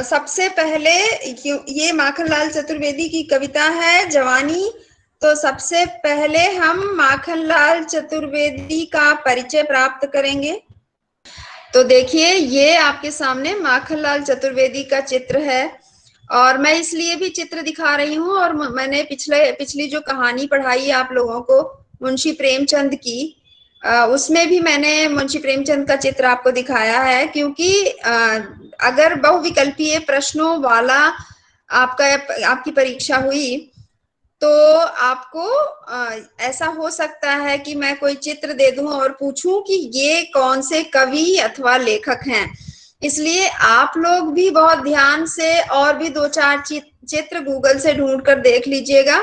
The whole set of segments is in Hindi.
सबसे पहले ये माखनलाल चतुर्वेदी की कविता है जवानी। तो सबसे पहले हम माखनलाल चतुर्वेदी का परिचय प्राप्त करेंगे। तो देखिए, ये आपके सामने माखनलाल चतुर्वेदी का चित्र है और मैं इसलिए भी चित्र दिखा रही हूँ। और मैंने पिछली जो कहानी पढ़ाई आप लोगों को मुंशी प्रेमचंद की, उसमें भी मैंने मुंशी प्रेमचंद का चित्र आपको दिखाया है, क्योंकि अगर बहुविकल्पीय प्रश्नों वाला आपकी परीक्षा हुई तो आपको ऐसा हो सकता है कि मैं कोई चित्र दे दूं और पूछूं कि ये कौन से कवि अथवा लेखक हैं। इसलिए आप लोग भी बहुत ध्यान से और भी 2-4 चित्र गूगल से ढूंढ कर देख लीजिएगा।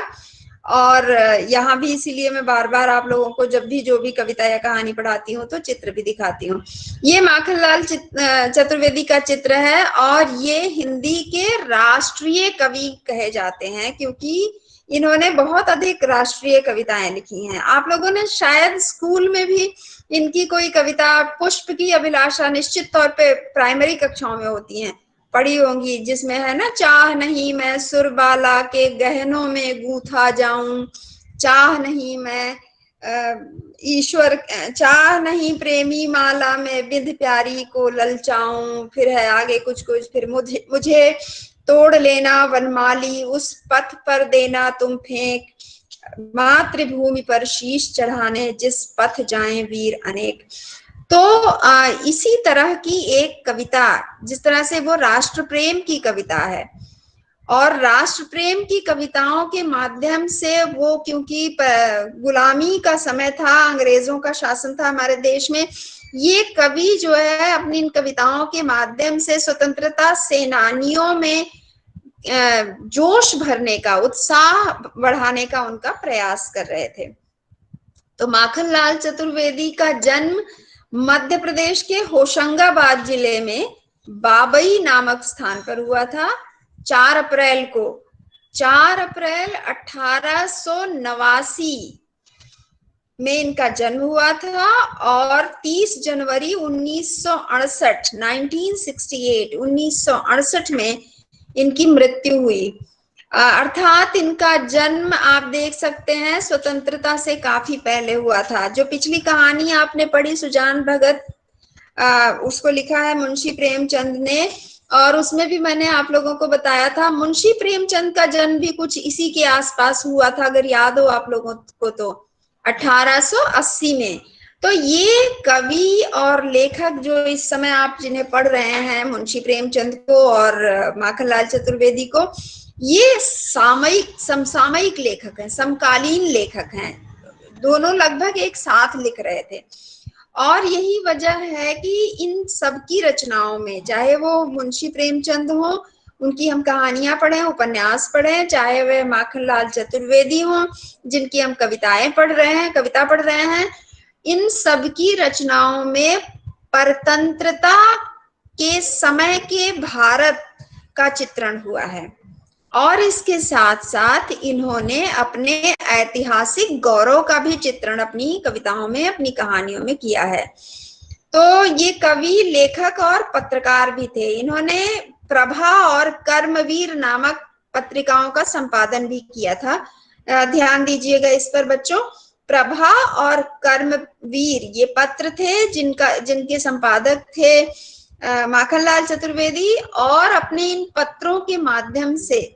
और यहाँ भी इसीलिए मैं बार बार आप लोगों को जब भी जो भी कविता या कहानी पढ़ाती हूँ तो चित्र भी दिखाती हूँ। ये माखनलाल चतुर्वेदी का चित्र है और ये हिंदी के राष्ट्रीय कवि कहे जाते हैं, क्योंकि इन्होंने बहुत अधिक राष्ट्रीय कविताएं लिखी हैं। आप लोगों ने शायद स्कूल में भी इनकी कोई कविता, पुष्प की अभिलाषा, निश्चित तौर पे प्राइमरी कक्षाओं में होती हैं, पढ़ी होंगी, जिसमें है ना, चाह नहीं मैं सुरबाला के गहनों में गूंथा जाऊं, चाह नहीं मैं ईश्वर, चाह नहीं प्रेमी माला में बिंध प्यारी को ललचाऊं। फिर है आगे कुछ कुछ, फिर मुझे तोड़ लेना वनमाली, उस पथ पर देना तुम फेंक, मातृभूमि पर शीश चढ़ाने जिस पथ जाएं वीर अनेक। तो इसी तरह की एक कविता, जिस तरह से वो राष्ट्र प्रेम की कविता है, और राष्ट्र प्रेम की कविताओं के माध्यम से वो, क्योंकि गुलामी का समय था, अंग्रेजों का शासन था हमारे देश में, ये कवि जो है अपनी इन कविताओं के माध्यम से स्वतंत्रता सेनानियों में जोश भरने का, उत्साह बढ़ाने का उनका प्रयास कर रहे थे। तो माखनलाल चतुर्वेदी का जन्म मध्य प्रदेश के होशंगाबाद जिले में बाबई नामक स्थान पर हुआ था 4 अप्रैल को। 4 अप्रैल 1889 में इनका जन्म हुआ था और 30 जनवरी 1968 में इनकी मृत्यु हुई। अर्थात इनका जन्म आप देख सकते हैं स्वतंत्रता से काफी पहले हुआ था। जो पिछली कहानी आपने पढ़ी सुजान भगत, उसको लिखा है मुंशी प्रेमचंद ने, और उसमें भी मैंने आप लोगों को बताया था मुंशी प्रेमचंद का जन्म भी कुछ इसी के आसपास हुआ था, अगर याद हो आप लोगों को, तो 1880 में। तो ये कवि और लेखक जो इस समय आप जिन्हें पढ़ रहे हैं, मुंशी प्रेमचंद को और माखनलाल चतुर्वेदी को, ये समसामयिक लेखक हैं, समकालीन लेखक हैं। दोनों लगभग एक साथ लिख रहे थे। और यही वजह है कि इन सबकी रचनाओं में, चाहे वो मुंशी प्रेमचंद हो, उनकी हम कहानियां पढ़ें, उपन्यास पढ़ें, चाहे वह माखनलाल चतुर्वेदी हो जिनकी हम कविता पढ़ रहे हैं, इन सबकी रचनाओं में परतंत्रता के समय के भारत का चित्रण हुआ है। और इसके साथ साथ इन्होंने अपने ऐतिहासिक गौरव का भी चित्रण अपनी कविताओं में, अपनी कहानियों में किया है। तो ये कवि, लेखक और पत्रकार भी थे। इन्होंने प्रभा और कर्मवीर नामक पत्रिकाओं का संपादन भी किया था। ध्यान दीजिएगा इस पर बच्चों। प्रभा और कर्मवीर ये पत्र थे जिनके संपादक थे माखनलाल चतुर्वेदी, और अपने इन पत्रों के माध्यम से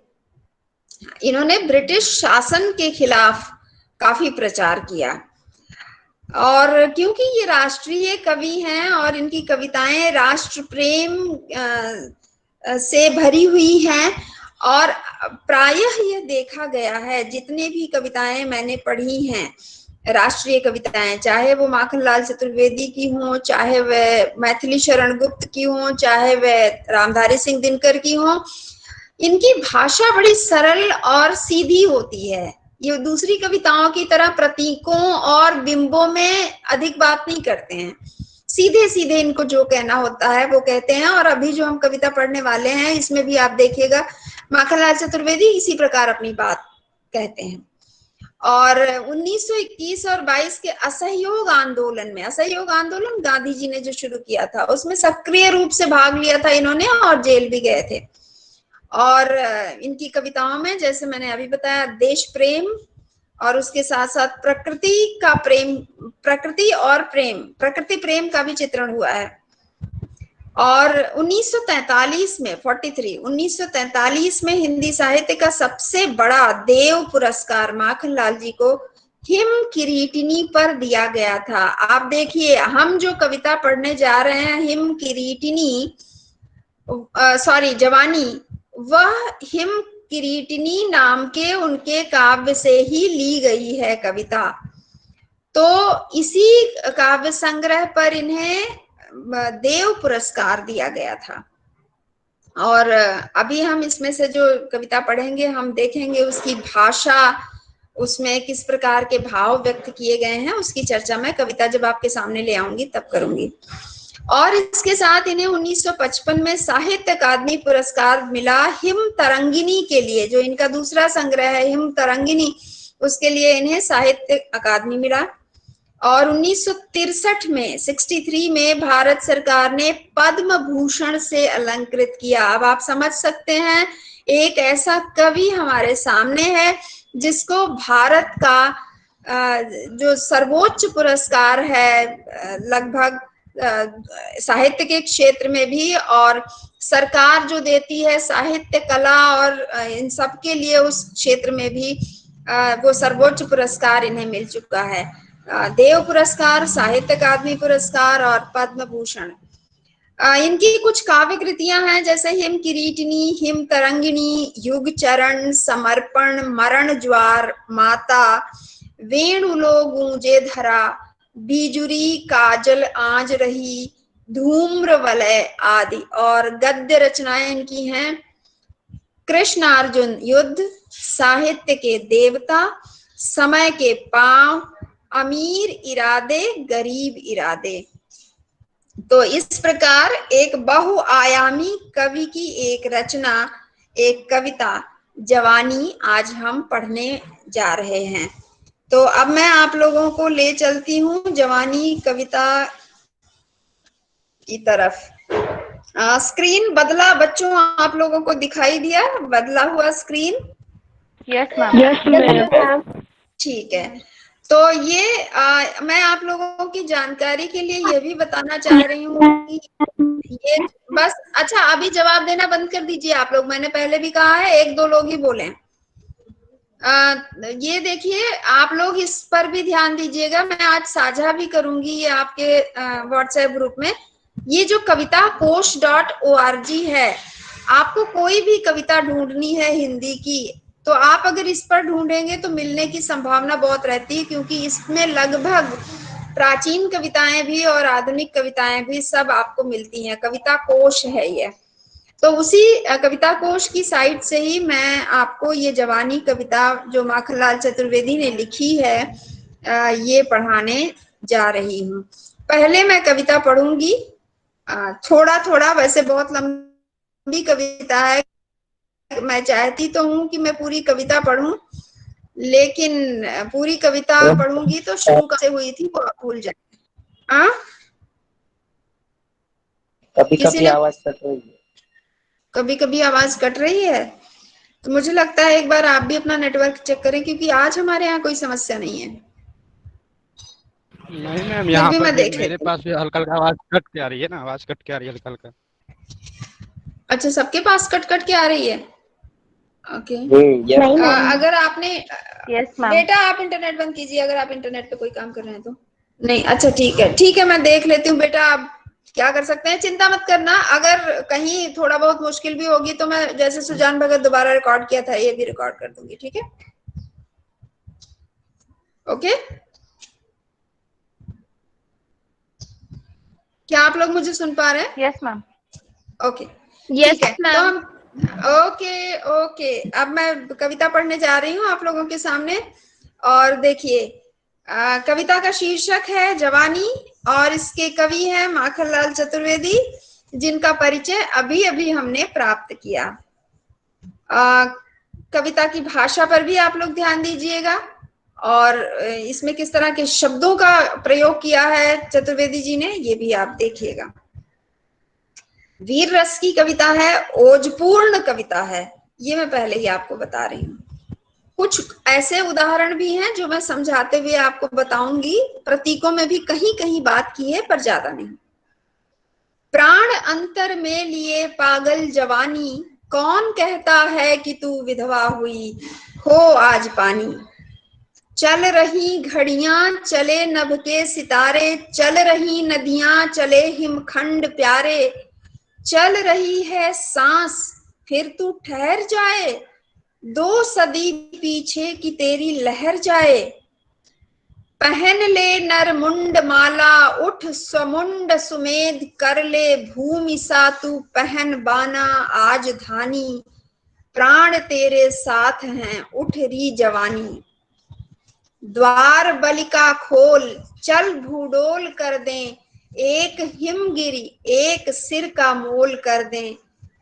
इन्होंने ब्रिटिश शासन के खिलाफ काफी प्रचार किया। और क्योंकि ये राष्ट्रीय कवि हैं और इनकी कविताएं राष्ट्र प्रेम से भरी हुई हैं, और प्रायः यह देखा गया है, जितने भी कविताएं मैंने पढ़ी हैं, राष्ट्रीय कविताएं, चाहे वो माखनलाल चतुर्वेदी की हों, चाहे वह मैथिली शरण गुप्त की हों, चाहे वह रामधारी सिंह दिनकर की हों, इनकी भाषा बड़ी सरल और सीधी होती है। ये दूसरी कविताओं की तरह प्रतीकों और बिंबों में अधिक बात नहीं करते हैं, सीधे सीधे इनको जो कहना होता है वो कहते हैं। और अभी जो हम कविता पढ़ने वाले हैं, इसमें भी आप देखिएगा माखनलाल चतुर्वेदी इसी प्रकार अपनी बात कहते हैं। और 1921 और 22 के असहयोग आंदोलन में, असहयोग आंदोलन गांधी जी ने जो शुरू किया था, उसमें सक्रिय रूप से भाग लिया था इन्होंने और जेल भी गए थे। और इनकी कविताओं में, जैसे मैंने अभी बताया, देश प्रेम और उसके साथ साथ प्रकृति का प्रेम, प्रकृति और प्रेम, प्रकृति प्रेम का भी चित्रण हुआ है। और 1943 में 1943 में हिंदी साहित्य का सबसे बड़ा देव पुरस्कार माखनलाल जी को हिम किरीटिनी पर दिया गया था। आप देखिए, हम जो कविता पढ़ने जा रहे हैं, हिम किरीटिनी, सॉरी जवानी, वह हिम किरीटिनी नाम के उनके काव्य से ही ली गई है कविता। तो इसी काव्य संग्रह पर इन्हें देव पुरस्कार दिया गया था। और अभी हम इसमें से जो कविता पढ़ेंगे, हम देखेंगे उसकी भाषा, उसमें किस प्रकार के भाव व्यक्त किए गए हैं, उसकी चर्चा मैं कविता जब आपके सामने ले आऊंगी तब करूंगी। और इसके साथ इन्हें 1955 में साहित्य अकादमी पुरस्कार मिला हिम तरंगिनी के लिए, जो इनका दूसरा संग्रह है हिम तरंगिनी, उसके लिए इन्हें साहित्य अकादमी मिला। और 1963 में 63 में भारत सरकार ने पद्म भूषण से अलंकृत किया। अब आप समझ सकते हैं, एक ऐसा कवि हमारे सामने है जिसको भारत का जो सर्वोच्च पुरस्कार है, लगभग साहित्य के क्षेत्र में भी, और सरकार जो देती है साहित्य कला और इन सब के लिए, उस क्षेत्र में भी वो सर्वोच्च पुरस्कार इन्हें मिल चुका है। देव पुरस्कार, साहित्य अकादमी पुरस्कार और पद्म भूषण। इनकी कुछ काव्य कृतियां हैं, जैसे हिम किरीटिनी, हिम तरंगिणी, युग चरण, समर्पण, मरण ज्वार, माता, वेणुलो गूंजे धरा, बीजुरी, काजल आज रही, धूम्र वलय आदि। और गद्य रचनाएं इनकी हैं कृष्ण अर्जुन युद्ध, साहित्य के देवता, समय के पांव, अमीर इरादे, गरीब इरादे। तो इस प्रकार एक बहुआयामी कवि की एक रचना, एक कविता जवानी आज हम पढ़ने जा रहे हैं। तो अब मैं आप लोगों को ले चलती हूँ जवानी कविता की तरफ। स्क्रीन बदला बच्चों, आप लोगों को दिखाई दिया बदला हुआ स्क्रीन? Yes ma'am. ठीक है। तो ये मैं आप लोगों की जानकारी के लिए ये भी बताना चाह रही हूँ कि ये बस, अच्छा अभी जवाब देना बंद कर दीजिए आप लोग, मैंने पहले भी कहा है एक दो लोग ही बोले। ये देखिए, आप लोग इस पर भी ध्यान दीजिएगा, मैं आज साझा भी करूंगी ये आपके व्हाट्सएप ग्रुप में। ये जो कविता कोश.org है, आपको कोई भी कविता ढूंढनी है हिंदी की, तो आप अगर इस पर ढूंढेंगे तो मिलने की संभावना बहुत रहती है, क्योंकि इसमें लगभग प्राचीन कविताएं भी और आधुनिक कविताएं भी सब आपको मिलती हैं। कविता कोश है ये। तो उसी कविता कोश की साइट से ही मैं आपको ये जवानी कविता जो माखनलाल चतुर्वेदी ने लिखी है, ये पढ़ाने जा रही हूँ। पहले मैं कविता पढ़ूंगी थोड़ा थोड़ा, वैसे बहुत लंबी कविता है, मैं चाहती तो हूँ कि मैं पूरी कविता पढ़ूं, लेकिन पूरी कविता पढ़ूंगी तो शुरू से हुई थी वो भूल जाए। कभी कभी आवाज कट रही है, कभी कभी आवाज कट रही है, तो मुझे लगता है एक बार आप भी अपना नेटवर्क चेक करें, क्योंकि आज हमारे यहाँ कोई समस्या नहीं है। नहीं मैम, यहाँ पर भी मेरे लेती पास भी हल्का हल्का आवाज कट के आ रही है ना, आवाज कट के आ रही है हल्का हल्का। अच्छा, सबके पास कट कट के आ रही है? ओके। अगर आपने बेटा आप इंटरनेट बंद कीजिए, अगर आप इंटरनेट पे कोई काम कर रहे हैं तो। नहीं, अच्छा ठीक है, ठीक है, मैं देख लेती हूँ बेटा, आप क्या कर सकते हैं, चिंता मत करना। अगर कहीं थोड़ा बहुत मुश्किल भी होगी तो मैं, जैसे सुजान भगत दोबारा रिकॉर्ड किया था, ये भी रिकॉर्ड कर दूंगी, ठीक है? ओके, क्या आप लोग मुझे सुन पा रहे हैं? Yes ma'am. ओके, ठीक है। तो हम ओके ओके, अब मैं कविता पढ़ने जा रही हूँ आप लोगों के सामने। और देखिए, कविता का शीर्षक है जवानी, और इसके कवि हैं माखनलाल चतुर्वेदी, जिनका परिचय अभी अभी हमने प्राप्त किया। कविता की भाषा पर भी आप लोग ध्यान दीजिएगा, और इसमें किस तरह के शब्दों का प्रयोग किया है चतुर्वेदी जी ने, ये भी आप देखिएगा। वीर रस की कविता है, ओजपूर्ण कविता है, ये मैं पहले ही आपको बता रही हूँ। कुछ ऐसे उदाहरण भी हैं जो मैं समझाते हुए आपको बताऊंगी, प्रतीकों में भी कहीं कहीं बात की है पर ज्यादा नहीं। प्राण अंतर में लिए पागल जवानी, कौन कहता है कि तू विधवा हुई, हो आज पानी। चल रही घड़ियां चले नभ के सितारे, चल रही नदियां चले हिमखंड प्यारे, चल रही है सांस फिर तू ठहर जाए, 2 सदी पीछे की तेरी लहर जाए। पहन ले नरमुंड माला, उठ स्वमुंड सुमेध, कर ले भूमि सा तू पहन बाना आज धानी, प्राण तेरे साथ हैं उठ री जवानी। द्वार बलिका खोल चल भूडोल कर दें, एक हिमगिरी एक सिर का मोल कर दें,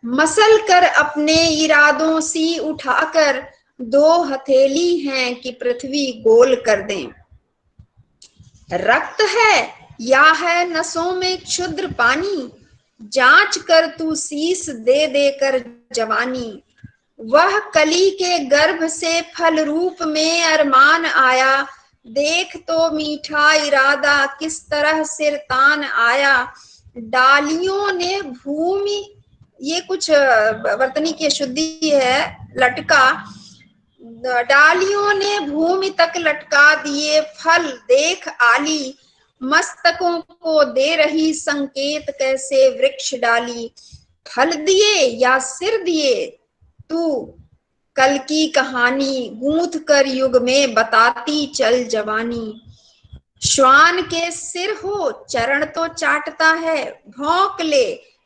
मसल कर अपने इरादों सी उठाकर, 2 हथेली हैं कि पृथ्वी गोल कर दें। रक्त है या है नसों में क्षुद्र पानी, जांच कर तू शीस दे देकर जवानी। वह कली के गर्भ से फल रूप में अरमान आया, देख तो मीठा इरादा किस तरह सिर तान आया। डालियों ने भूमि, ये कुछ वर्तनी की शुद्धि है, लटका। डालियों ने भूमि तक लटका दिए फल, देख आली मस्तकों को दे रही संकेत कैसे वृक्ष डाली। फल दिए या सिर दिए तू कल की कहानी, गूंथ कर युग में बताती चल जवानी। श्वान के सिर हो चरण तो चाटता है, भौंक ले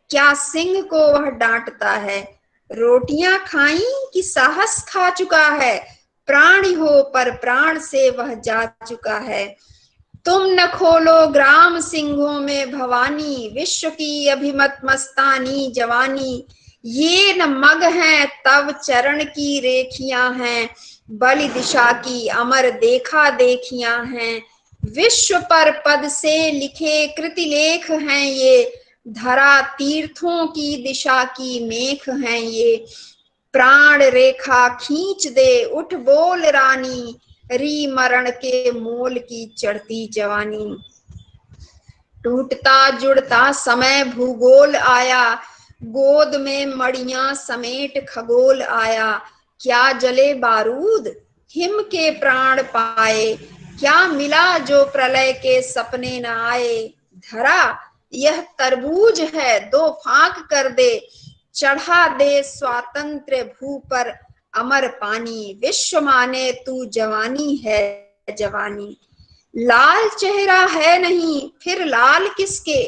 क्या सिंह को वह डांटता है। रोटियां खाई कि साहस खा चुका है, प्राणी हो पर प्राण से वह जा चुका है। तुम न खोलो ग्राम सिंहों में भवानी, विश्व की अभिमत मस्तानी जवानी। ये न मग हैं तव चरण की रेखियां हैं, बलि दिशा की अमर देखा देखियां हैं। विश्व पर पद से लिखे कृतिलेख हैं ये, धरा तीर्थों की दिशा की मेख हैं ये। प्राण रेखा खींच दे उठ बोल रानी, री मरण के मोल की चढ़ती जवानी। टूटता जुड़ता समय भूगोल आया, गोद में मड़ियां समेट खगोल आया। क्या जले बारूद हिम के प्राण पाए, क्या मिला जो प्रलय के सपने न आए। धरा यह तरबूज है 2 फांक कर दे, चढ़ा दे स्वातंत्र भू पर अमर पानी। विश्व माने तू जवानी है जवानी। लाल चेहरा है नहीं फिर लाल किसके,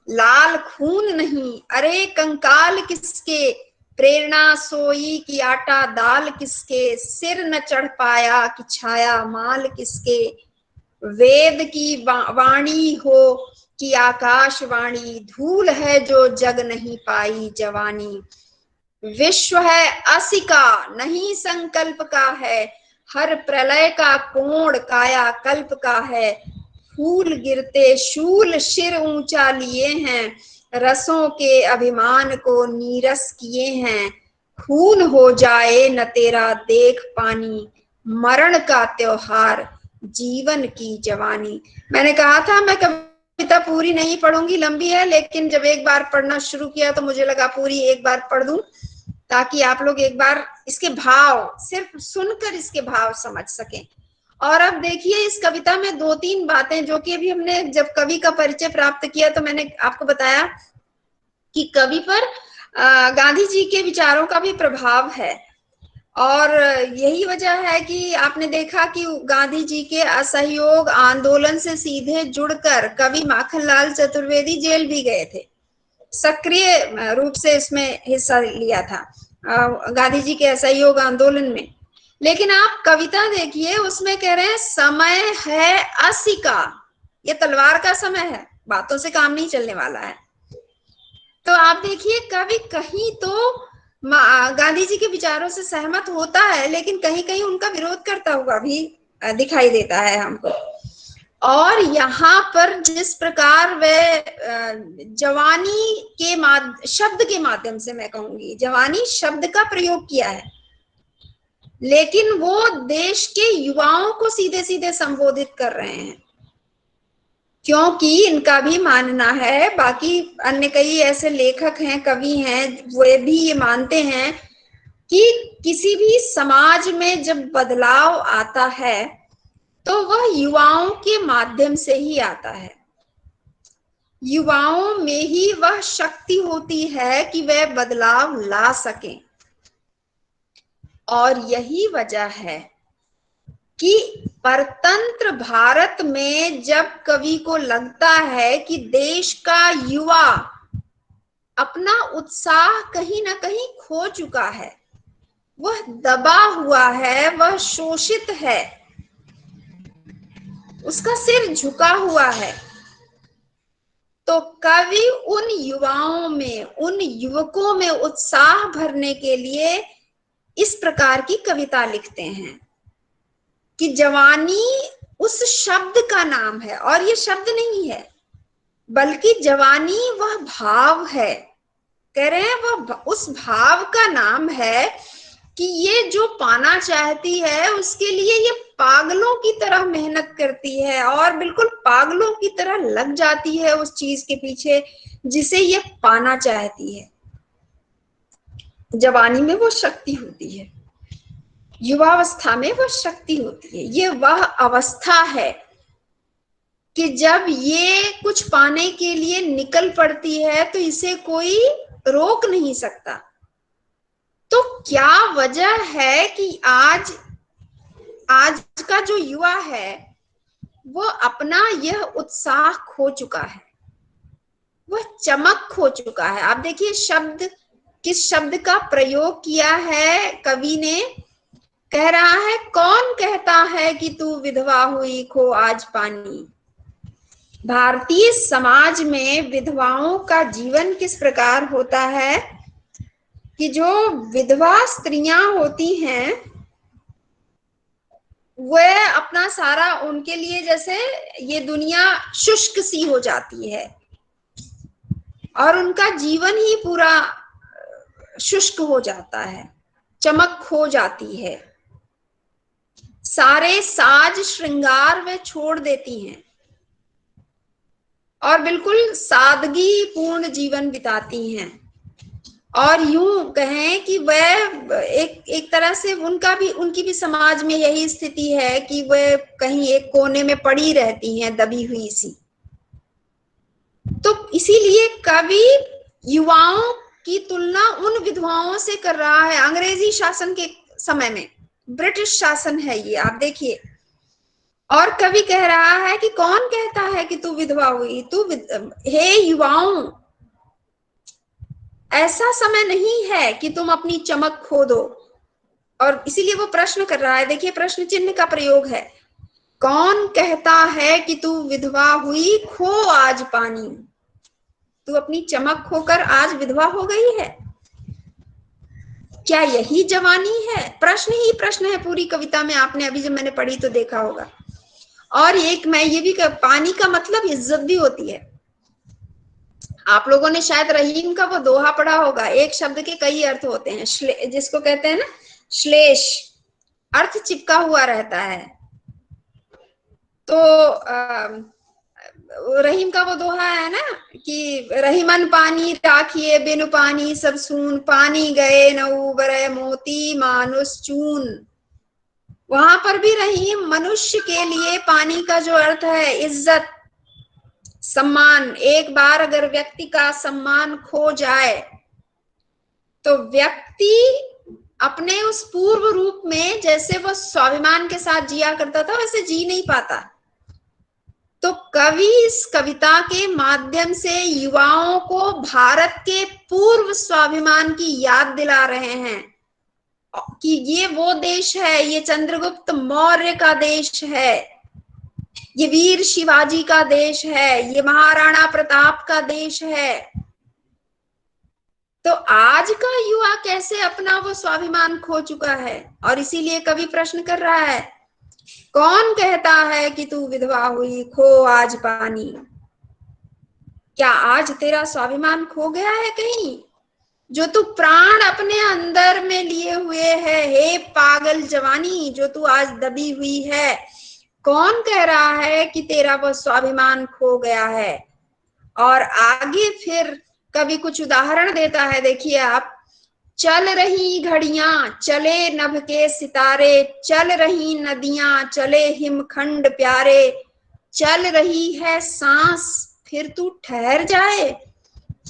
लाल खून नहीं अरे कंकाल किसके। प्रेरणा सोई की आटा दाल किसके, सिर न चढ़ पाया कि छाया माल किसके। वेद की वाणी हो कि आकाशवाणी, धूल है जो जग नहीं पाई जवानी। विश्व है असी का नहीं संकल्प का है, हर प्रलय का कोण काया कल्प का है। फूल गिरते शूल शिर ऊंचा लिए हैं, रसों के अभिमान को नीरस किए हैं। खून हो जाए न तेरा देख पानी, मरण का त्योहार जीवन की जवानी। मैंने कहा था मैं कविता पूरी नहीं पढ़ूंगी, लंबी है, लेकिन जब एक बार पढ़ना शुरू किया तो मुझे लगा पूरी एक बार पढ़ दूं, ताकि आप लोग एक बार इसके भाव, सिर्फ सुनकर इसके भाव समझ सकें। और अब देखिए इस कविता में 2-3 बातें जो कि अभी हमने जब कवि का परिचय प्राप्त किया तो मैंने आपको बताया कि कवि पर गांधी जी के विचारों का भी प्रभाव है। और यही वजह है कि आपने देखा कि गांधी जी के असहयोग आंदोलन से सीधे जुड़कर कवि माखनलाल चतुर्वेदी जेल भी गए थे, सक्रिय रूप से इसमें हिस्सा लिया था गांधी जी के असहयोग आंदोलन में। लेकिन आप कविता देखिए उसमें कह रहे हैं समय है असी का, ये तलवार का समय है, बातों से काम नहीं चलने वाला है। तो आप देखिए कवि कहीं तो गांधी जी के विचारों से सहमत होता है, लेकिन कहीं कहीं उनका विरोध करता हुआ भी दिखाई देता है हमको। और यहाँ पर जिस प्रकार वे जवानी के शब्द के माध्यम से, मैं कहूंगी जवानी शब्द का प्रयोग किया है, लेकिन वो देश के युवाओं को सीधे सीधे संबोधित कर रहे हैं, क्योंकि इनका भी मानना है, बाकी अन्य कई ऐसे लेखक हैं, कवि हैं, वे भी ये मानते हैं कि किसी भी समाज में जब बदलाव आता है तो वह युवाओं के माध्यम से ही आता है। युवाओं में ही वह शक्ति होती है कि वे बदलाव ला सकें। और यही वजह है कि परतंत्र भारत में जब कवि को लगता है कि देश का युवा अपना उत्साह कहीं ना कहीं खो चुका है, वह दबा हुआ है, वह शोषित है, उसका सिर झुका हुआ है, तो कवि उन युवाओं में, उन युवकों में उत्साह भरने के लिए इस प्रकार की कविता लिखते हैं कि जवानी उस शब्द का नाम है, और ये शब्द नहीं है बल्कि जवानी वह भाव है। कह रहे हैं वह उस भाव का नाम है कि ये जो पाना चाहती है उसके लिए ये पागलों की तरह मेहनत करती है और बिल्कुल पागलों की तरह लग जाती है उस चीज के पीछे जिसे ये पाना चाहती है। जवानी में वो शक्ति होती है, युवावस्था में वह शक्ति होती है। ये वह अवस्था है कि जब ये कुछ पाने के लिए निकल पड़ती है तो इसे कोई रोक नहीं सकता। तो क्या वजह है कि आज का जो युवा है वो अपना यह उत्साह खो चुका है, वह चमक खो चुका है। आप देखिए शब्द, किस शब्द का प्रयोग किया है कवि ने। कह रहा है, कौन कहता है कि तू विधवा हुई खो आज पानी। भारतीय समाज में विधवाओं का जीवन किस प्रकार होता है कि जो विधवा स्त्रियां होती हैं वह अपना सारा, उनके लिए जैसे ये दुनिया शुष्क सी हो जाती है और उनका जीवन ही पूरा शुष्क हो जाता है, चमक खो जाती है, सारे साज श्रृंगार वे छोड़ देती हैं और बिल्कुल सादगी पूर्ण जीवन बिताती हैं। और यूं कहें कि वह एक तरह से उनकी भी समाज में यही स्थिति है कि वह कहीं एक कोने में पड़ी रहती हैं, दबी हुई सी। तो इसीलिए कवि युवाओं की तुलना उन विधवाओं से कर रहा है। अंग्रेजी शासन के समय में, ब्रिटिश शासन है ये, आप देखिए। और कवि कह रहा है कि कौन कहता है कि तू विधवा हुई, हे युवाओं, ऐसा समय नहीं है कि तुम अपनी चमक खो दो। और इसीलिए वो प्रश्न कर रहा है, देखिए प्रश्न चिन्ह का प्रयोग है, कौन कहता है कि तू विधवा हुई खो आज पानी। तू अपनी चमक खोकर आज विधवा हो गई है, क्या यही जवानी है? प्रश्न ही प्रश्न है पूरी कविता में। आपने अभी जब मैंने पढ़ी तो देखा होगा। और एक मैं ये भी पानी का मतलब इज्जत भी होती है। आप लोगों ने शायद रहीम का वो दोहा पढ़ा होगा, एक शब्द के कई अर्थ होते हैं, जिसको कहते हैं ना श्लेष, अर्थ चिपका हुआ रहता है। तो रहीम का वो दोहा है ना कि रहीमन पानी राखिए बिनु पानी सब सून, पानी गए न उबरे मोती मानुष चून। वहां पर भी रहीम मनुष्य के लिए पानी का जो अर्थ है इज्जत, सम्मान, एक बार अगर व्यक्ति का सम्मान खो जाए तो व्यक्ति अपने उस पूर्व रूप में, जैसे वो स्वाभिमान के साथ जिया करता था, वैसे जी नहीं पाता। तो कवि इस कविता के माध्यम से युवाओं को भारत के पूर्व स्वाभिमान की याद दिला रहे हैं कि ये वो देश है, ये चंद्रगुप्त मौर्य का देश है, ये वीर शिवाजी का देश है, ये महाराणा प्रताप का देश है। तो आज का युवा कैसे अपना वो स्वाभिमान खो चुका है। और इसीलिए कवि प्रश्न कर रहा है कौन कहता है कि तू विधवा हुई, खो आज पानी। क्या आज तेरा स्वाभिमान खो गया है कहीं, जो तू प्राण अपने अंदर में लिए हुए है। हे पागल जवानी, जो तू आज दबी हुई है, कौन कह रहा है कि तेरा वो स्वाभिमान खो गया है। और आगे फिर कवि कुछ उदाहरण देता है, देखिए आप। चल रही घड़ियां, चले नभ के सितारे, चल रही नदियां, चले हिमखंड प्यारे, चल रही है सांस, फिर तू ठहर जाए,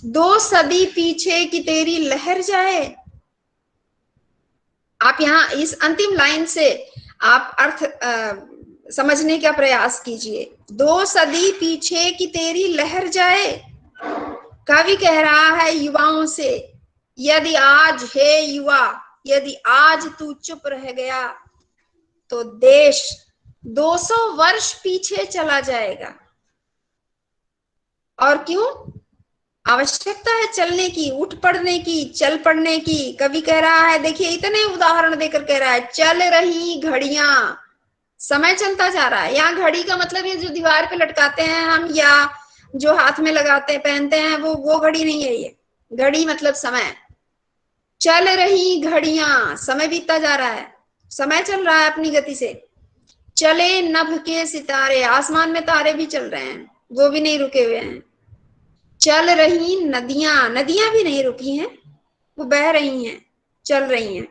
2 सदी पीछे की तेरी लहर जाए। आप यहाँ इस अंतिम लाइन से आप अर्थ समझने का प्रयास कीजिए। 2 सदी पीछे की तेरी लहर जाए। कवि कह रहा है युवाओं से, यदि आज हे युवा, यदि आज तू चुप रह गया तो देश 200 वर्ष पीछे चला जाएगा। और क्यों? आवश्यकता है चलने की, उठ पड़ने की, चल पड़ने की। कवि कह रहा है, देखिए इतने उदाहरण देकर कह रहा है, चल रही घड़ियां, समय चलता जा रहा है। यहाँ घड़ी का मतलब ये जो दीवार पे लटकाते हैं हम, या जो हाथ में लगाते पहनते हैं, वो घड़ी नहीं है। ये घड़ी मतलब समय। चल रही घड़ियां, समय बीतता जा रहा है, समय चल रहा है अपनी गति से। चले नभ के सितारे, आसमान में तारे भी चल रहे हैं, वो भी नहीं रुके हुए हैं। चल रही नदियां, नदियां भी नहीं रुकी हैं, वो बह रही हैं, चल रही हैं।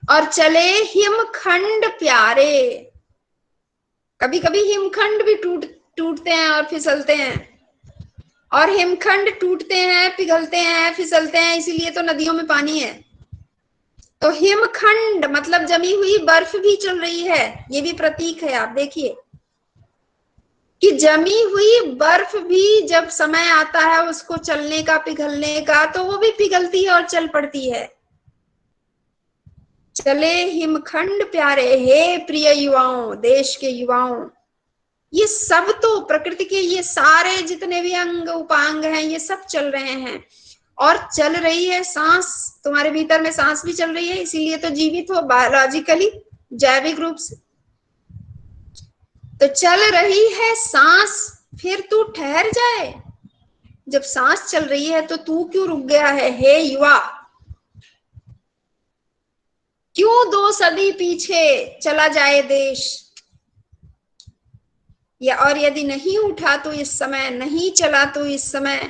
और चले हिमखंड प्यारे, कभी कभी हिमखंड भी टूटते हैं और फिसलते हैं। और हिमखंड टूटते हैं, पिघलते हैं, फिसलते हैं, इसीलिए तो नदियों में पानी है। तो हिमखंड मतलब जमी हुई बर्फ भी चल रही है, ये भी प्रतीक है। आप देखिए कि जमी हुई बर्फ भी जब समय आता है उसको चलने का, पिघलने का, तो वो भी पिघलती है और चल पड़ती है। चले हिमखंड प्यारे, हे प्रिय युवाओं, देश के युवाओं। ये सब तो प्रकृति के ये सारे जितने भी अंग उपांग हैं, ये सब चल रहे हैं। और चल रही है सांस, तुम्हारे भीतर में सांस भी चल रही है, इसीलिए तो जीवित हो, बायोलॉजिकली, जैविक रूप से। तो चल रही है सांस, फिर तू ठहर जाए। जब सांस चल रही है तो तू क्यों रुक गया है, हे युवा? क्यों 2 सदी पीछे चला जाए देश? या और यदि नहीं उठा तो इस समय, नहीं चला तो इस समय,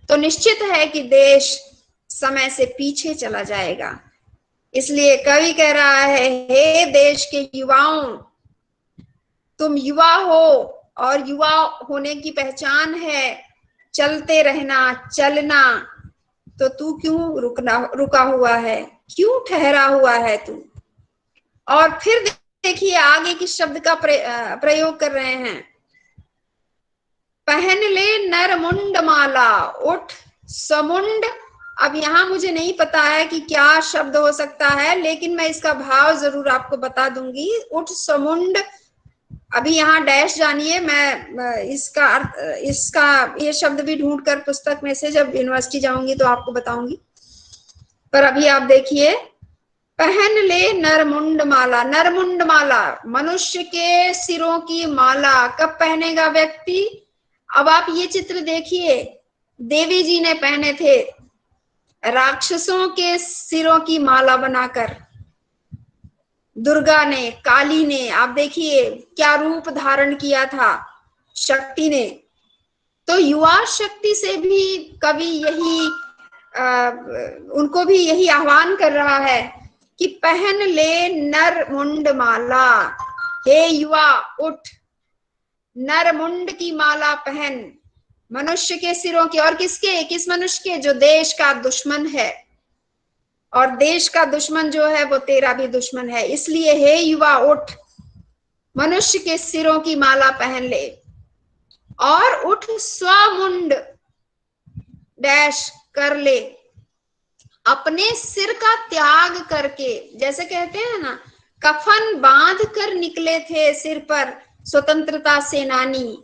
तो निश्चित है कि देश समय से पीछे चला जाएगा। इसलिए कवि कह रहा है, हे देश के युवाओं, तुम युवा हो और युवा होने की पहचान है चलते रहना, चलना। तो तू क्यों रुका हुआ है, क्यों ठहरा हुआ है तू? और फिर देखिए आगे किस शब्द का प्रयोग कर रहे हैं। पहन ले नरमुंड माला, उठ समुंड। अब यहाँ मुझे नहीं पता है कि क्या शब्द हो सकता है, लेकिन मैं इसका भाव जरूर आपको बता दूंगी। उठ समुंड, अभी यहाँ डैश जानिए, मैं इसका ये शब्द भी ढूंढ कर पुस्तक में से जब यूनिवर्सिटी जाऊंगी तो आपको बताऊंगी। पर अभी आप देखिए, पहन ले नरमुंड माला। नरमुंड माला मनुष्य के सिरों की माला कब पहनेगा व्यक्ति? अब आप ये चित्र देखिए, देवी जी ने पहने थे राक्षसों के सिरों की माला बनाकर, दुर्गा ने, काली ने, आप देखिए क्या रूप धारण किया था शक्ति ने। तो युवा शक्ति से भी कवि यही उनको भी यही आह्वान कर रहा है कि पहन ले नरमुंड माला, हे युवा उठ, नरमुंड की माला पहन, मनुष्य के सिरों की। और किसके? किस मनुष्य के? जो देश का दुश्मन है। और देश का दुश्मन जो है वो तेरा भी दुश्मन है। इसलिए हे युवा उठ, मनुष्य के सिरों की माला पहन ले और उठ स्वमुंड डैश कर ले, अपने सिर का त्याग करके। जैसे कहते हैं ना, कफन बांध कर निकले थे सिर पर स्वतंत्रता सेनानी,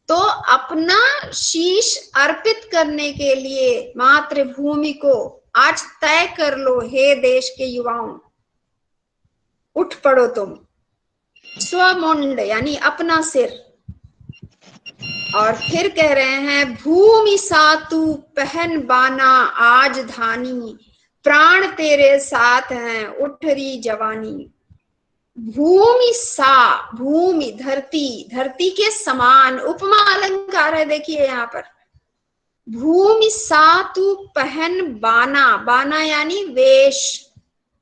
तो अपना शीश अर्पित करने के लिए मातृभूमि को आज तय कर लो। हे देश के युवाओं, उठ पड़ो तुम। स्वमुंड यानी अपना सिर। और फिर कह रहे हैं भूमि सातु पहन बाना आज धानी, प्राण तेरे साथ हैं उठ रही जवानी। भूमि सा, भूमि धरती, धरती के समान, उपमा अलंकार है देखिए यहाँ पर। भूमि सातु पहन बाना, बाना यानी वेश,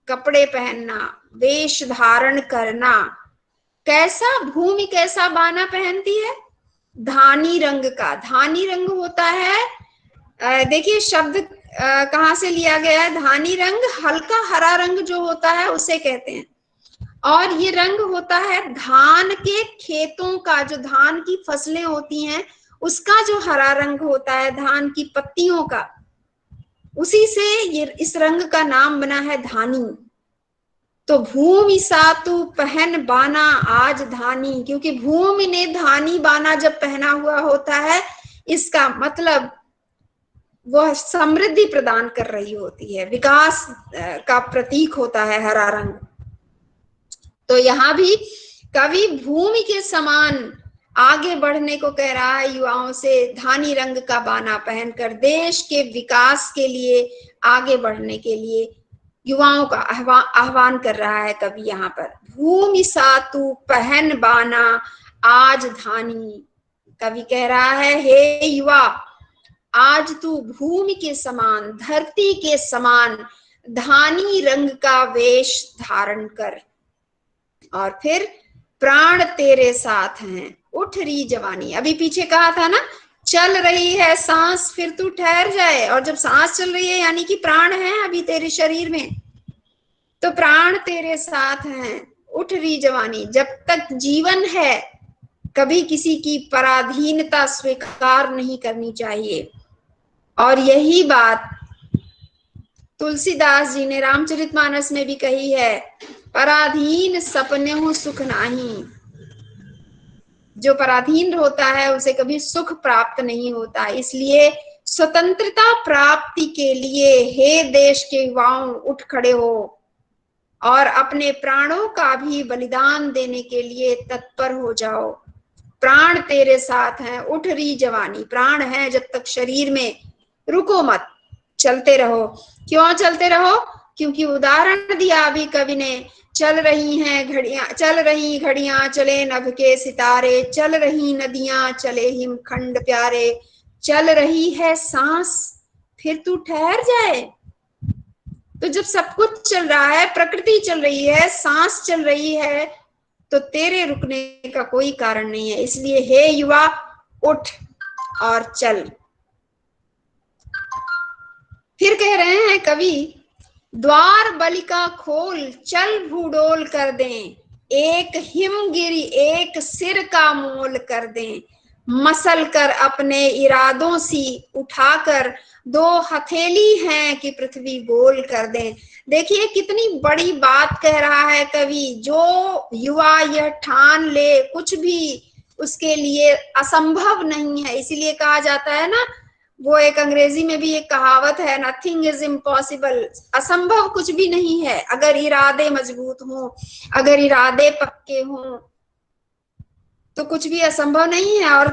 कपड़े पहनना, वेश धारण करना। कैसा, भूमि कैसा बाना पहनती है? धानी रंग का। धानी रंग होता है, देखिए शब्द कहाँ से लिया गया है? धानी रंग हल्का हरा रंग जो होता है उसे कहते हैं। और ये रंग होता है धान के खेतों का, जो धान की फसलें होती हैं उसका जो हरा रंग होता है, धान की पत्तियों का, उसी से ये इस रंग का नाम बना है धानी। तो भूमि सातु पहन बाना आज धानी, क्योंकि भूमि ने धानी बाना जब पहना हुआ होता है, इसका मतलब वह समृद्धि प्रदान कर रही होती है, विकास का प्रतीक होता है हरा रंग। तो यहाँ भी कवि भूमि के समान आगे बढ़ने को कह रहा है युवाओं से, धानी रंग का बाना पहनकर देश के विकास के लिए, आगे बढ़ने के लिए युवाओं का आह्वान कर रहा है कवि यहाँ पर। भूमि सातु पहन बाना आज धानी, कवि कह रहा है हे युवा, आज तू भूमि के समान, धरती के समान धानी रंग का वेश धारण कर। और फिर प्राण तेरे साथ हैं उठ रही जवानी। अभी पीछे कहा था ना, चल रही है सांस फिर तू ठहर जाए, और जब सांस चल रही है यानी कि प्राण है अभी तेरे शरीर में, तो प्राण तेरे साथ हैं उठ रही जवानी। जब तक जीवन है कभी किसी की पराधीनता स्वीकार नहीं करनी चाहिए। और यही बात तुलसीदास जी ने रामचरितमानस में भी कही है, पराधीन सपने हो सुख नाही। जो पराधीन होता है उसे कभी सुख प्राप्त नहीं होता। इसलिए स्वतंत्रता प्राप्ति के लिए हे देश के युवाओं उठ खड़े हो और अपने प्राणों का भी बलिदान देने के लिए तत्पर हो जाओ। प्राण तेरे साथ हैं उठ रही जवानी, प्राण है जब तक शरीर में, रुको मत, चलते रहो। क्यों चलते रहो? क्योंकि उदाहरण दिया अभी कवि ने, चल रही हैं घड़ियां, चल रही घड़ियां चले नभ के सितारे, चल रही नदियां चले हिमखंड प्यारे, चल रही है सांस फिर तू ठहर जाए। तो जब सब कुछ चल रहा है, प्रकृति चल रही है, सांस चल रही है, तो तेरे रुकने का कोई कारण नहीं है। इसलिए हे युवा उठ और चल। फिर कह रहे हैं कवि, द्वार बलिका खोल चल भूडोल कर दें, एक हिमगिरी एक सिर का मोल कर दें, मसल कर अपने इरादों सी उठाकर दो हथेली हैं कि पृथ्वी गोल कर दें। देखिए कितनी बड़ी बात कह रहा है कवि। जो युवा यह ठान ले, कुछ भी उसके लिए असंभव नहीं है। इसीलिए कहा जाता है ना, वो एक अंग्रेजी में भी एक कहावत है, नथिंग इज इम्पॉसिबल, असंभव कुछ भी नहीं है। अगर इरादे मजबूत हों, अगर इरादे पक्के हों, तो कुछ भी असंभव नहीं है। और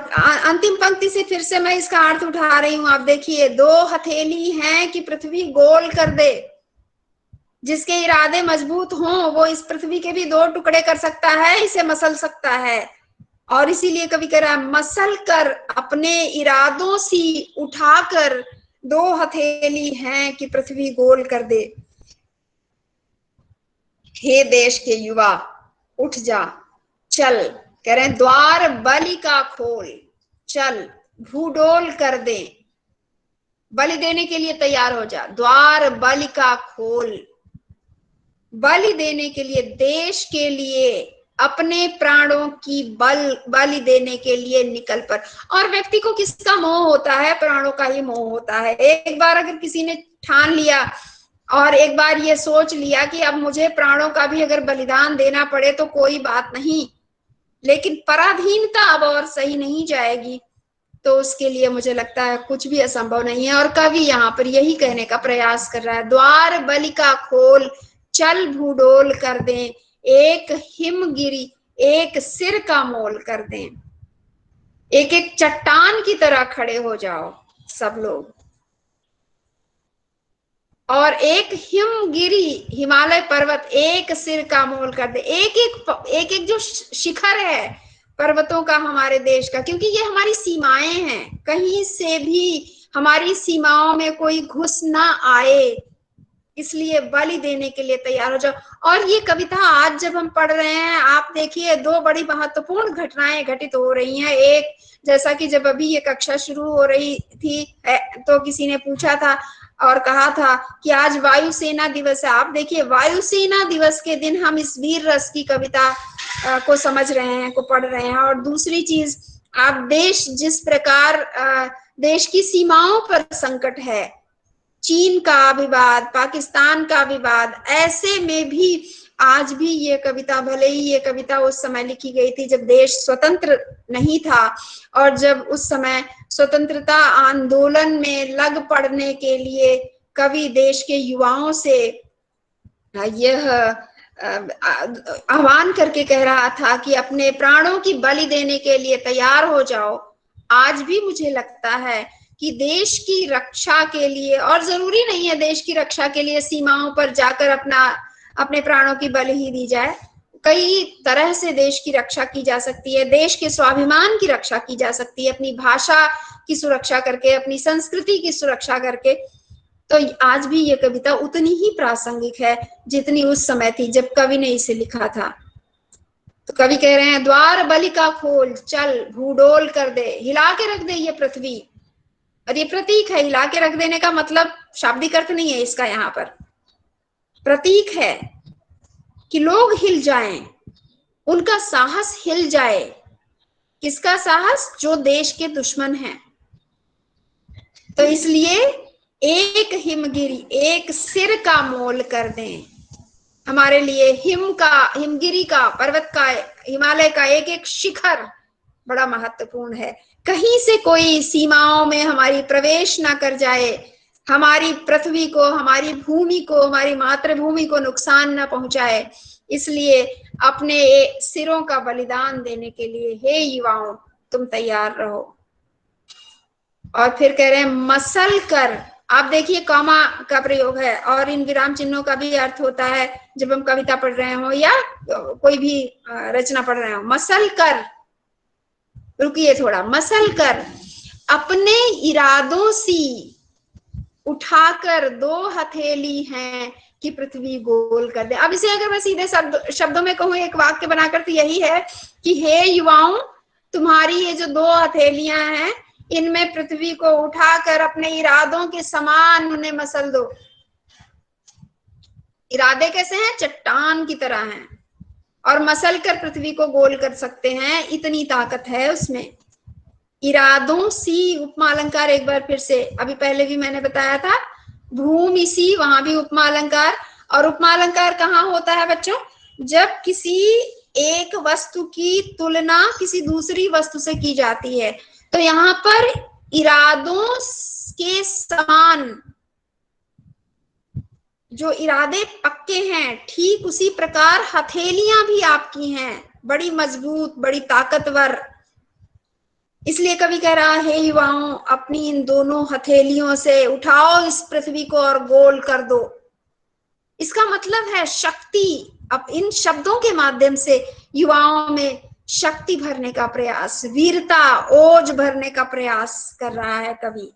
अंतिम पंक्ति से फिर से मैं इसका अर्थ उठा रही हूं, आप देखिए, दो हथेली हैं कि पृथ्वी गोल कर दे। जिसके इरादे मजबूत हों वो इस पृथ्वी के भी दो टुकड़े कर सकता है, इसे मसल सकता है। और इसीलिए कवि कह रहा है, मसल कर अपने इरादों सी उठाकर दो हथेली हैं कि पृथ्वी गोल कर दे। हे देश के युवा उठ जा, चल। कह रहे हैं द्वार बलि का खोल, चल भूडोल कर दे, बलि देने के लिए तैयार हो जा। द्वार बलि का खोल, बलि देने के लिए, देश के लिए, अपने प्राणों की बलि देने के लिए निकल पर। और व्यक्ति को किसका मोह होता है? प्राणों का ही मोह होता है। एक बार अगर किसी ने ठान लिया और एक बार ये सोच लिया कि अब मुझे प्राणों का भी अगर बलिदान देना पड़े तो कोई बात नहीं, लेकिन पराधीनता अब और सही नहीं जाएगी, तो उसके लिए मुझे लगता है कुछ भी असंभव नहीं है। और कवि यहाँ पर यही कहने का प्रयास कर रहा है, द्वार बलि का खोल चल भूडोल कर दें, एक हिमगिरी एक सिर का मोल कर दें। एक एक चट्टान की तरह खड़े हो जाओ सब लोग, और एक हिमगिरी हिमालय पर्वत एक सिर का मोल कर दे। एक एक जो शिखर है पर्वतों का हमारे देश का, क्योंकि ये हमारी सीमाएं हैं, कहीं से भी हमारी सीमाओं में कोई घुस ना आए, इसलिए बलि देने के लिए तैयार हो जाओ। और ये कविता आज जब हम पढ़ रहे हैं, आप देखिए दो बड़ी महत्वपूर्ण घटनाएं घटित हो रही हैं। एक, जैसा कि जब अभी ये कक्षा शुरू हो रही थी तो किसी ने पूछा था और कहा था कि आज वायुसेना दिवस है। आप देखिए वायुसेना दिवस के दिन हम इस वीर रस की कविता को समझ रहे हैं, को पढ़ रहे हैं। और दूसरी चीज, आप देश जिस प्रकार देश की सीमाओं पर संकट है, चीन का विवाद, पाकिस्तान का विवाद, ऐसे में भी आज भी ये कविता, भले ही ये कविता उस समय लिखी गई थी जब देश स्वतंत्र नहीं था, और जब उस समय स्वतंत्रता आंदोलन में लग पड़ने के लिए कवि देश के युवाओं से यह आह्वान करके कह रहा था कि अपने प्राणों की बलि देने के लिए तैयार हो जाओ। आज भी मुझे लगता है कि देश की रक्षा के लिए, और जरूरी नहीं है देश की रक्षा के लिए सीमाओं पर जाकर अपने प्राणों की बलि ही दी जाए, कई तरह से देश की रक्षा की जा सकती है। देश के स्वाभिमान की रक्षा की जा सकती है, अपनी भाषा की सुरक्षा करके, अपनी संस्कृति की सुरक्षा करके। तो आज भी ये कविता उतनी ही प्रासंगिक है जितनी उस समय थी जब कवि ने इसे लिखा था। तो कवि कह रहे हैं, द्वार बलि का खोल, चल भूडोल कर दे, हिला के रख दे ये पृथ्वी। और ये प्रतीक है, हिला के रख देने का मतलब शाब्दिक अर्थ नहीं है इसका, यहाँ पर प्रतीक है कि लोग हिल जाएं, उनका साहस हिल जाए। किसका साहस? जो देश के दुश्मन हैं। तो इसलिए एक हिमगिरी एक सिर का मोल कर दें। हमारे लिए हिमगिरी का, पर्वत का, हिमालय का एक एक शिखर बड़ा महत्वपूर्ण है। कहीं से कोई सीमाओं में हमारी प्रवेश ना कर जाए, हमारी पृथ्वी को, हमारी भूमि को, हमारी मातृभूमि को नुकसान ना पहुंचाए। इसलिए अपने सिरों का बलिदान देने के लिए हे युवाओं तुम तैयार रहो। और फिर कह रहे हैं मसल कर। आप देखिए कॉमा का प्रयोग है, और इन विराम चिन्हों का भी अर्थ होता है जब हम कविता पढ़ रहे हो या कोई भी रचना पढ़ रहे हो। मसल कर, रुकिए थोड़ा, मसल कर अपने इरादों सी उठाकर दो हथेली हैं कि पृथ्वी गोल कर दे। अब इसे अगर मैं सीधे शब्दों में कहूं, एक वाक्य बनाकर, तो यही है कि हे युवाओं, तुम्हारी ये जो दो हथेलियां हैं, इनमें पृथ्वी को उठाकर अपने इरादों के समान उन्हें मसल दो। इरादे कैसे हैं? चट्टान की तरह हैं, और मसल कर पृथ्वी को गोल कर सकते हैं, इतनी ताकत है उसमें। इरादों सी, उपमा अलंकार एक बार फिर से, अभी पहले भी मैंने बताया था, भूमि सी, वहां भी उपमा अलंकार। और उपमा अलंकार कहाँ होता है बच्चों? जब किसी एक वस्तु की तुलना किसी दूसरी वस्तु से की जाती है। तो यहाँ पर इरादों के समान, जो इरादे पक्के हैं, ठीक उसी प्रकार हथेलियां भी आपकी हैं, बड़ी मजबूत, बड़ी ताकतवर। इसलिए कवि कह रहा है, युवाओं अपनी इन दोनों हथेलियों से उठाओ इस पृथ्वी को और गोल कर दो। इसका मतलब है शक्ति। अब इन शब्दों के माध्यम से युवाओं में शक्ति भरने का प्रयास, वीरता, ओज भरने का प्रयास कर रहा है कवि।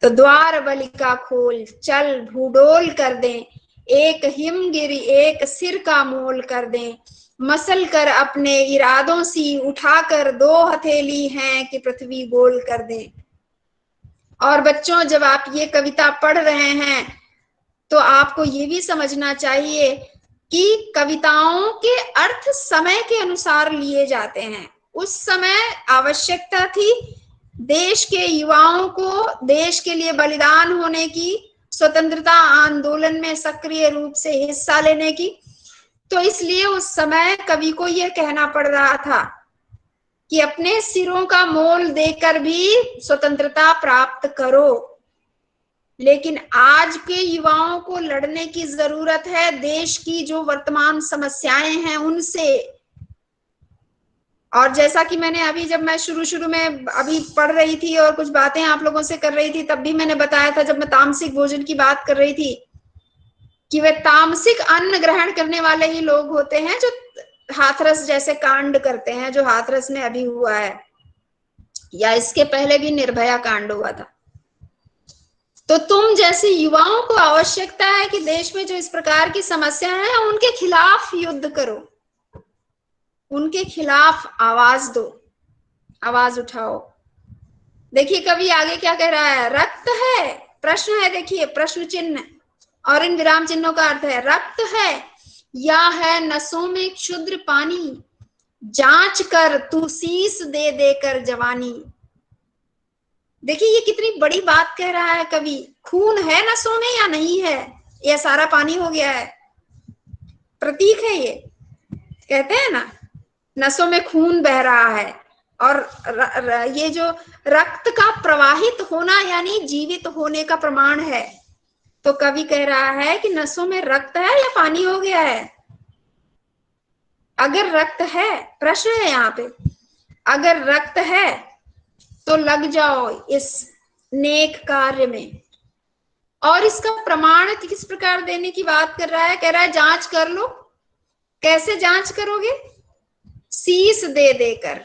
तो द्वार बलि का खोल, चल भूडोल कर दें, एक हिमगिरी एक सिर का मोल कर दें, मसल कर अपने इरादों सी उठाकर दो हथेली हैं कि पृथ्वी गोल कर दें। और बच्चों, जब आप ये कविता पढ़ रहे हैं तो आपको ये भी समझना चाहिए कि कविताओं के अर्थ समय के अनुसार लिए जाते हैं। उस समय आवश्यकता थी देश के युवाओं को देश के लिए बलिदान होने की, स्वतंत्रता आंदोलन में सक्रिय रूप से हिस्सा लेने की। तो इसलिए उस समय कवि को यह कहना पड़ रहा था कि अपने सिरों का मोल देकर भी स्वतंत्रता प्राप्त करो। लेकिन आज के युवाओं को लड़ने की जरूरत है देश की जो वर्तमान समस्याएं हैं उनसे। और जैसा कि मैंने अभी जब मैं शुरू में अभी पढ़ रही थी और कुछ बातें आप लोगों से कर रही थी, तब भी मैंने बताया था, जब मैं तामसिक भोजन की बात कर रही थी, कि वे तामसिक अन्न ग्रहण करने वाले ही लोग होते हैं जो हाथरस जैसे कांड करते हैं, जो हाथरस में अभी हुआ है, या इसके पहले भी निर्भया कांड हुआ था। तो तुम जैसे युवाओं को आवश्यकता है कि देश में जो इस प्रकार की समस्या है उनके खिलाफ युद्ध करो, उनके खिलाफ आवाज दो, आवाज उठाओ। देखिए कवि आगे क्या कह रहा है, रक्त है, प्रश्न है, देखिए प्रश्न चिन्ह और इन विराम चिन्हों का अर्थ है, रक्त है या है नसों में क्षुद्र पानी, जांच कर तू शीस दे देकर जवानी। देखिए ये कितनी बड़ी बात कह रहा है कवि, खून है नसों में या नहीं है, यह सारा पानी हो गया है, प्रतीक है ये, कहते हैं ना नसों में खून बह रहा है, और ये जो रक्त का प्रवाहित होना यानी जीवित होने का प्रमाण है। तो कवि कह रहा है कि नसों में रक्त है या पानी हो गया है। अगर रक्त है, प्रश्न है यहाँ पे, अगर रक्त है तो लग जाओ इस नेक कार्य में। और इसका प्रमाण किस प्रकार देने की बात कर रहा है, कह रहा है जांच कर लो। कैसे जांच करोगे, शीस दे देकर,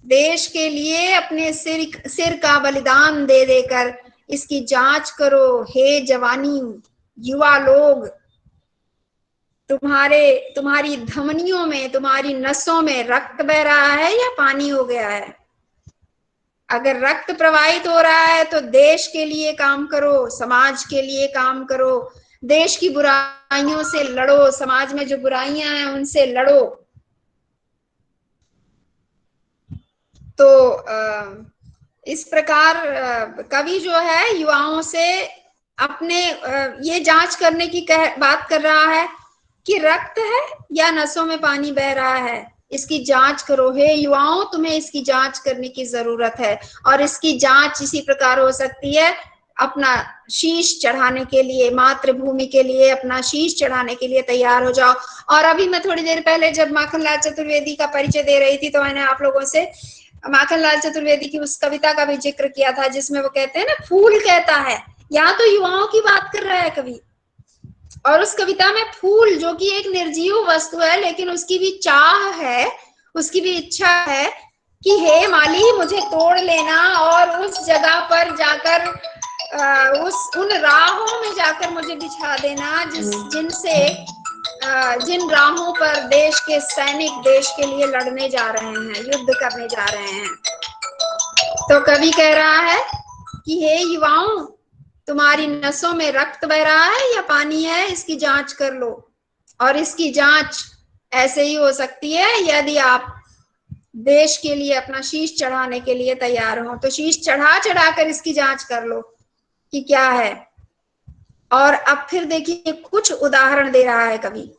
देश के लिए अपने सिर का बलिदान दे देकर इसकी जांच करो। हे जवानी, युवा लोग, तुम्हारी धमनियों में, तुम्हारी नसों में रक्त बह रहा है या पानी हो गया है। अगर रक्त प्रवाहित हो रहा है तो देश के लिए काम करो, समाज के लिए काम करो, देश की बुराइयों से लड़ो, समाज में जो बुराइयां हैं उनसे लड़ो। तो इस प्रकार कवि जो है युवाओं से अपने ये जांच करने की बात कर रहा है कि रक्त है या नसों में पानी बह रहा है, इसकी जांच करो। हे युवाओं, तुम्हें इसकी जांच करने की जरूरत है, और इसकी जांच इसी प्रकार हो सकती है, अपना शीश चढ़ाने के लिए, मातृभूमि के लिए अपना शीश चढ़ाने के लिए तैयार हो जाओ। और अभी मैं थोड़ी देर पहले जब माखनलाल चतुर्वेदी का परिचय दे रही थी तो मैंने आप लोगों से माखनलाल चतुर्वेदी की उस कविता का भी जिक्र किया था जिसमें वो कहते हैं ना, फूल कहता है। यहाँ तो युवाओं की बात कर रहा है कवि, और उस कविता में फूल जो कि एक निर्जीव वस्तु है, लेकिन उसकी भी चाह है, उसकी भी इच्छा है कि हे माली मुझे तोड़ लेना और उस जगह पर जाकर उन राहों में जाकर मुझे बिछा देना जिन राहों पर देश के सैनिक देश के लिए लड़ने जा रहे हैं, युद्ध करने जा रहे हैं। तो कवि कह रहा है कि हे युवाओं, तुम्हारी नसों में रक्त बह रहा है या पानी है, इसकी जांच कर लो। और इसकी जांच ऐसे ही हो सकती है यदि आप देश के लिए अपना शीश चढ़ाने के लिए तैयार हो। तो शीश चढ़ा कर इसकी जांच कर लो कि क्या है। और अब फिर देखिए कुछ उदाहरण दे रहा है कवि।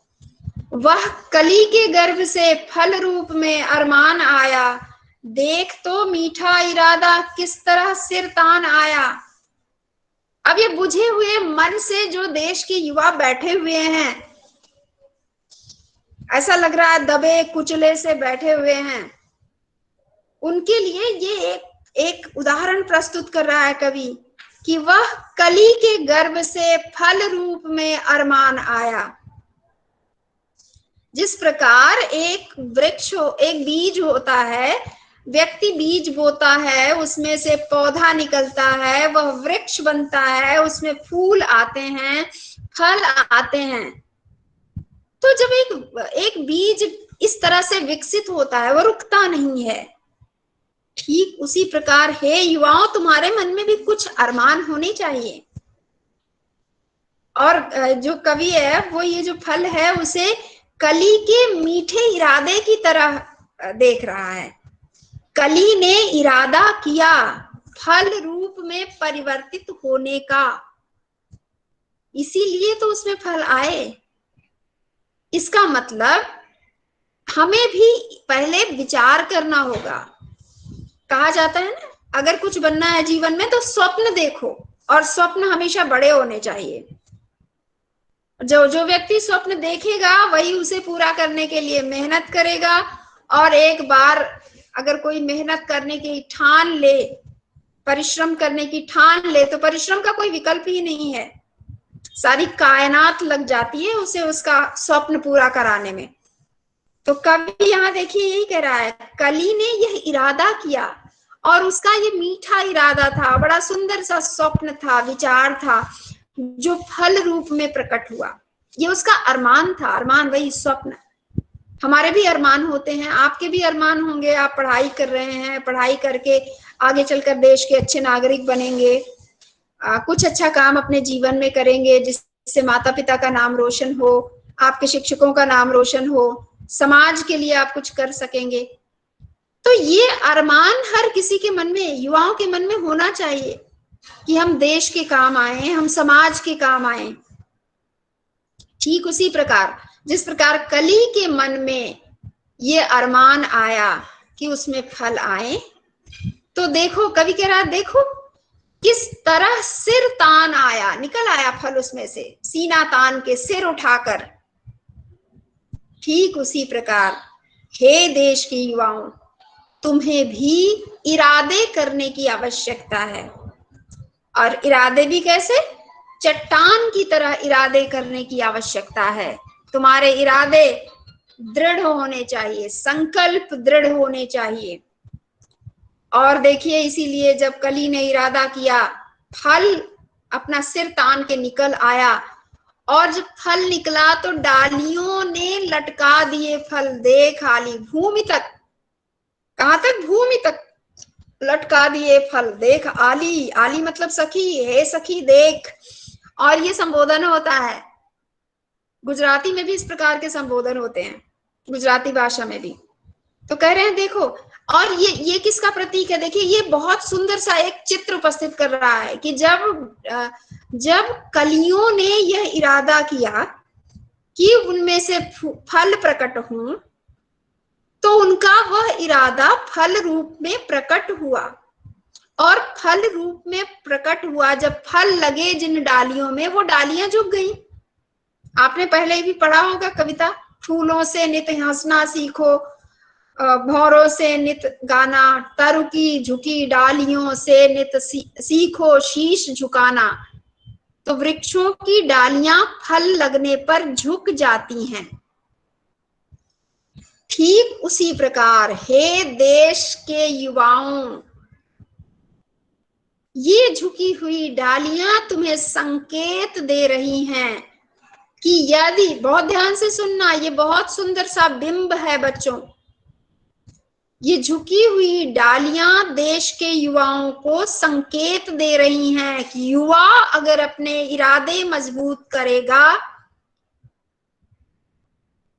वह कली के गर्भ से फल रूप में अरमान आया, देख तो मीठा इरादा किस तरह सिर तान आया। अब ये बुझे हुए मन से जो देश के युवा बैठे हुए हैं, ऐसा लग रहा है दबे कुचले से बैठे हुए हैं, उनके लिए ये एक उदाहरण प्रस्तुत कर रहा है कवि कि वह कली के गर्भ से फल रूप में अरमान आया। जिस प्रकार एक वृक्ष एक बीज होता है, व्यक्ति बीज बोता है, उसमें से पौधा निकलता है, वह वृक्ष बनता है, उसमें फूल आते हैं, फल आते हैं। तो जब एक बीज इस तरह से विकसित होता है, वह रुकता नहीं है। ठीक उसी प्रकार हे युवाओं, तुम्हारे मन में भी कुछ अरमान होने चाहिए। और जो कवि है वो ये जो फल है उसे कली के मीठे इरादे की तरह देख रहा है। कली ने इरादा किया फल रूप में परिवर्तित होने का, इसीलिए तो उसमें फल आए। इसका मतलब हमें भी पहले विचार करना होगा। कहा जाता है ना, अगर कुछ बनना है जीवन में तो स्वप्न देखो, और स्वप्न हमेशा बड़े होने चाहिए। जो व्यक्ति स्वप्न देखेगा वही उसे पूरा करने के लिए मेहनत करेगा, और एक बार अगर कोई मेहनत करने की ठान ले, परिश्रम करने की ठान ले, तो परिश्रम का कोई विकल्प ही नहीं है। सारी कायनात लग जाती है उसे उसका स्वप्न पूरा कराने में। तो कवि यहाँ देखिए यही कह रहा है, कली ने यह इरादा किया और उसका ये मीठा इरादा था, बड़ा सुंदर सा स्वप्न था, विचार था, जो फल रूप में प्रकट हुआ। ये उसका अरमान था। अरमान वही स्वप्न। हमारे भी अरमान होते हैं, आपके भी अरमान होंगे। आप पढ़ाई कर रहे हैं, पढ़ाई करके आगे चलकर देश के अच्छे नागरिक बनेंगे, कुछ अच्छा काम अपने जीवन में करेंगे जिससे माता पिता का नाम रोशन हो, आपके शिक्षकों का नाम रोशन हो, समाज के लिए आप कुछ कर सकेंगे। तो ये अरमान हर किसी के मन में, युवाओं के मन में होना चाहिए कि हम देश के काम आए, हम समाज के काम आए। ठीक उसी प्रकार जिस प्रकार कली के मन में ये अरमान आया कि उसमें फल आए, तो देखो कवि कह रहा है, देखो किस तरह सिर तान आया, निकल आया फल उसमें से, सीना तान के, सिर उठाकर। ठीक उसी प्रकार हे देश के युवाओं, तुम्हें भी इरादे करने की आवश्यकता है। और इरादे भी कैसे? चट्टान की तरह इरादे करने की आवश्यकता है। तुम्हारे इरादे दृढ़ होने चाहिए, संकल्प दृढ़ होने चाहिए। और देखिए, इसीलिए जब कली ने इरादा किया, फल अपना सिर तान के निकल आया, और जब फल निकला तो डालियों ने लटका दिए फल, देख आली, भूमि तक। कहां तक? भूमि तक लटका दिए फल, देख आली। आली मतलब सखी, हे सखी देख। और ये संबोधन होता है, गुजराती में भी इस प्रकार के संबोधन होते हैं, गुजराती भाषा में भी। तो कह रहे हैं देखो, और ये किसका प्रतीक है? देखिए, ये बहुत सुंदर सा एक चित्र उपस्थित कर रहा है कि जब कलियों ने यह इरादा किया कि उनमें से फल प्रकट हों, तो उनका वह इरादा फल रूप में प्रकट हुआ। और फल रूप में प्रकट हुआ, जब फल लगे जिन डालियों में, वो डालियां झुक गई। आपने पहले भी पढ़ा होगा कविता, फूलों से नित हंसना सीखो, भौरों से नित गाना, तरु की झुकी डालियों से नित सीखो शीश झुकाना। तो वृक्षों की डालियां फल लगने पर झुक जाती हैं। ठीक उसी प्रकार हे देश के युवाओं, ये झुकी हुई डालियां तुम्हें संकेत दे रही हैं कि यदि, बहुत ध्यान से सुनना, ये बहुत सुंदर सा बिंब है बच्चों, ये झुकी हुई डालियां देश के युवाओं को संकेत दे रही हैं कि युवा अगर अपने इरादे मजबूत करेगा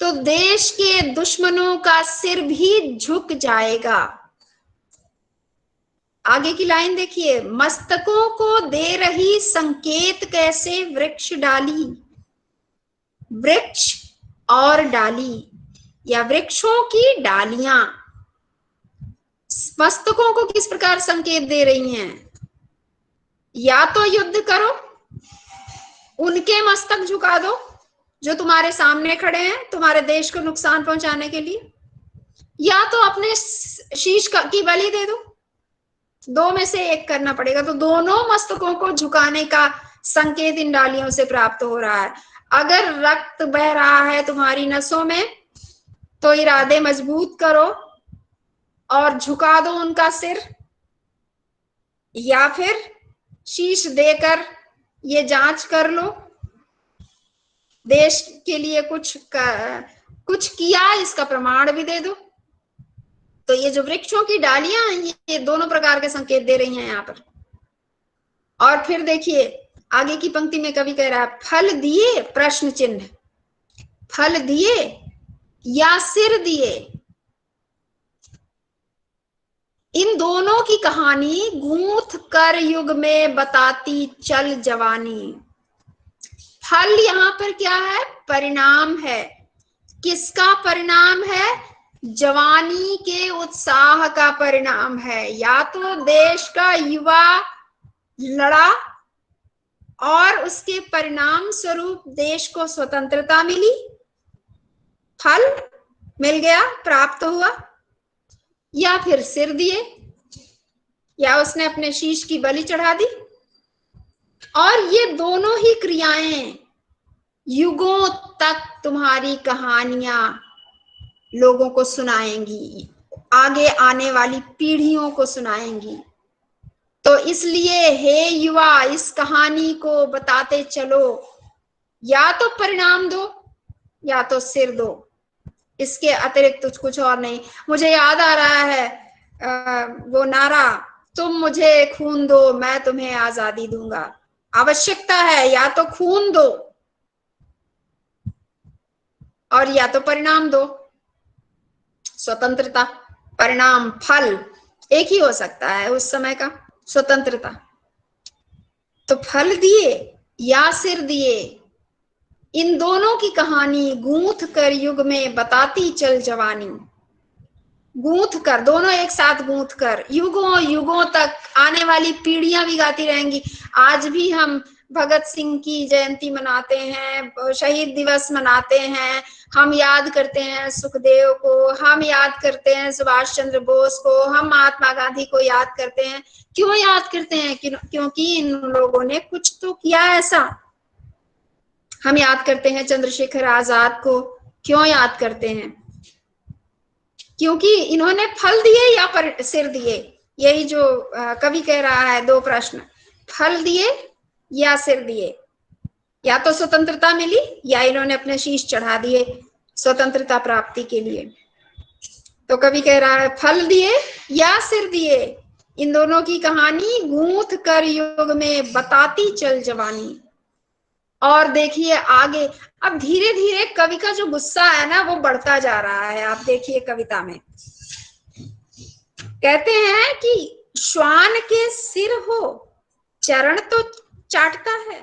तो देश के दुश्मनों का सिर भी झुक जाएगा। आगे की लाइन देखिए, मस्तकों को दे रही संकेत कैसे वृक्ष डाली। वृक्ष और डाली, या वृक्षों की डालियां मस्तकों को किस प्रकार संकेत दे रही हैं? या तो युद्ध करो, उनके मस्तक झुका दो जो तुम्हारे सामने खड़े हैं तुम्हारे देश को नुकसान पहुंचाने के लिए, या तो अपने शीश की बलि दे दो। दो में से एक करना पड़ेगा। तो दोनों मस्तकों को झुकाने का संकेत इन डालियों से प्राप्त हो रहा है। अगर रक्त बह रहा है तुम्हारी नसों में, तो इरादे मजबूत करो और झुका दो उनका सिर, या फिर शीश देकर ये जांच कर लो, देश के लिए कुछ किया, इसका प्रमाण भी दे दो। तो ये जो वृक्षों की डालियां हैं, ये दोनों प्रकार के संकेत दे रही हैं यहाँ पर। और फिर देखिए आगे की पंक्ति में कवि कह रहा है, फल दिए, प्रश्न चिन्ह, फल दिए या सिर दिए, इन दोनों की कहानी गूंथ कर युग में बताती चल जवानी। फल यहाँ पर क्या है? परिणाम है। किसका परिणाम है? जवानी के उत्साह का परिणाम है। या तो देश का युवा लड़ा और उसके परिणाम स्वरूप देश को स्वतंत्रता मिली, फल मिल गया, प्राप्त हुआ, या फिर सिर दिए, या उसने अपने शीश की बलि चढ़ा दी। और ये दोनों ही क्रियाएं युगों तक तुम्हारी कहानियां लोगों को सुनाएंगी, आगे आने वाली पीढ़ियों को सुनाएंगी। तो इसलिए हे युवा, इस कहानी को बताते चलो, या तो परिणाम दो या तो सिर दो, इसके अतिरिक्त कुछ और नहीं। मुझे याद आ रहा है वो नारा, तुम मुझे खून दो मैं तुम्हें आजादी दूंगा। आवश्यकता है या तो खून दो और या तो परिणाम दो। स्वतंत्रता, परिणाम, फल एक ही हो सकता है उस समय का, स्वतंत्रता। तो फल दिए या सिर दिए, इन दोनों की कहानी गूंथ कर युग में बताती चल जवानी। गूंथ कर, दोनों एक साथ गूंथ कर युगों युगों तक आने वाली पीढ़ियां भी गाती रहेंगी। आज भी हम भगत सिंह की जयंती मनाते हैं, शहीद दिवस मनाते हैं, हम याद करते हैं सुखदेव को, हम याद करते हैं सुभाष चंद्र बोस को, हम महात्मा गांधी को याद करते हैं। क्यों याद करते हैं? क्योंकि इन लोगों ने कुछ तो किया ऐसा। हम याद करते हैं चंद्रशेखर आजाद को, क्यों याद करते हैं? क्योंकि इन्होंने फल दिए या सिर दिए। यही जो कवि कह रहा है, दो प्रश्न, फल दिए या सिर दिए। या तो स्वतंत्रता मिली या इन्होंने अपने शीश चढ़ा दिए स्वतंत्रता प्राप्ति के लिए। तो कवि कह रहा है फल दिए या सिर दिए, इन दोनों की कहानी गूंथ कर युग में बताती चल जवानी। और देखिए आगे, अब धीरे धीरे कवि का जो गुस्सा है ना वो बढ़ता जा रहा है। आप देखिए कविता में कहते हैं कि श्वान के सिर हो चरण तो चाटता है,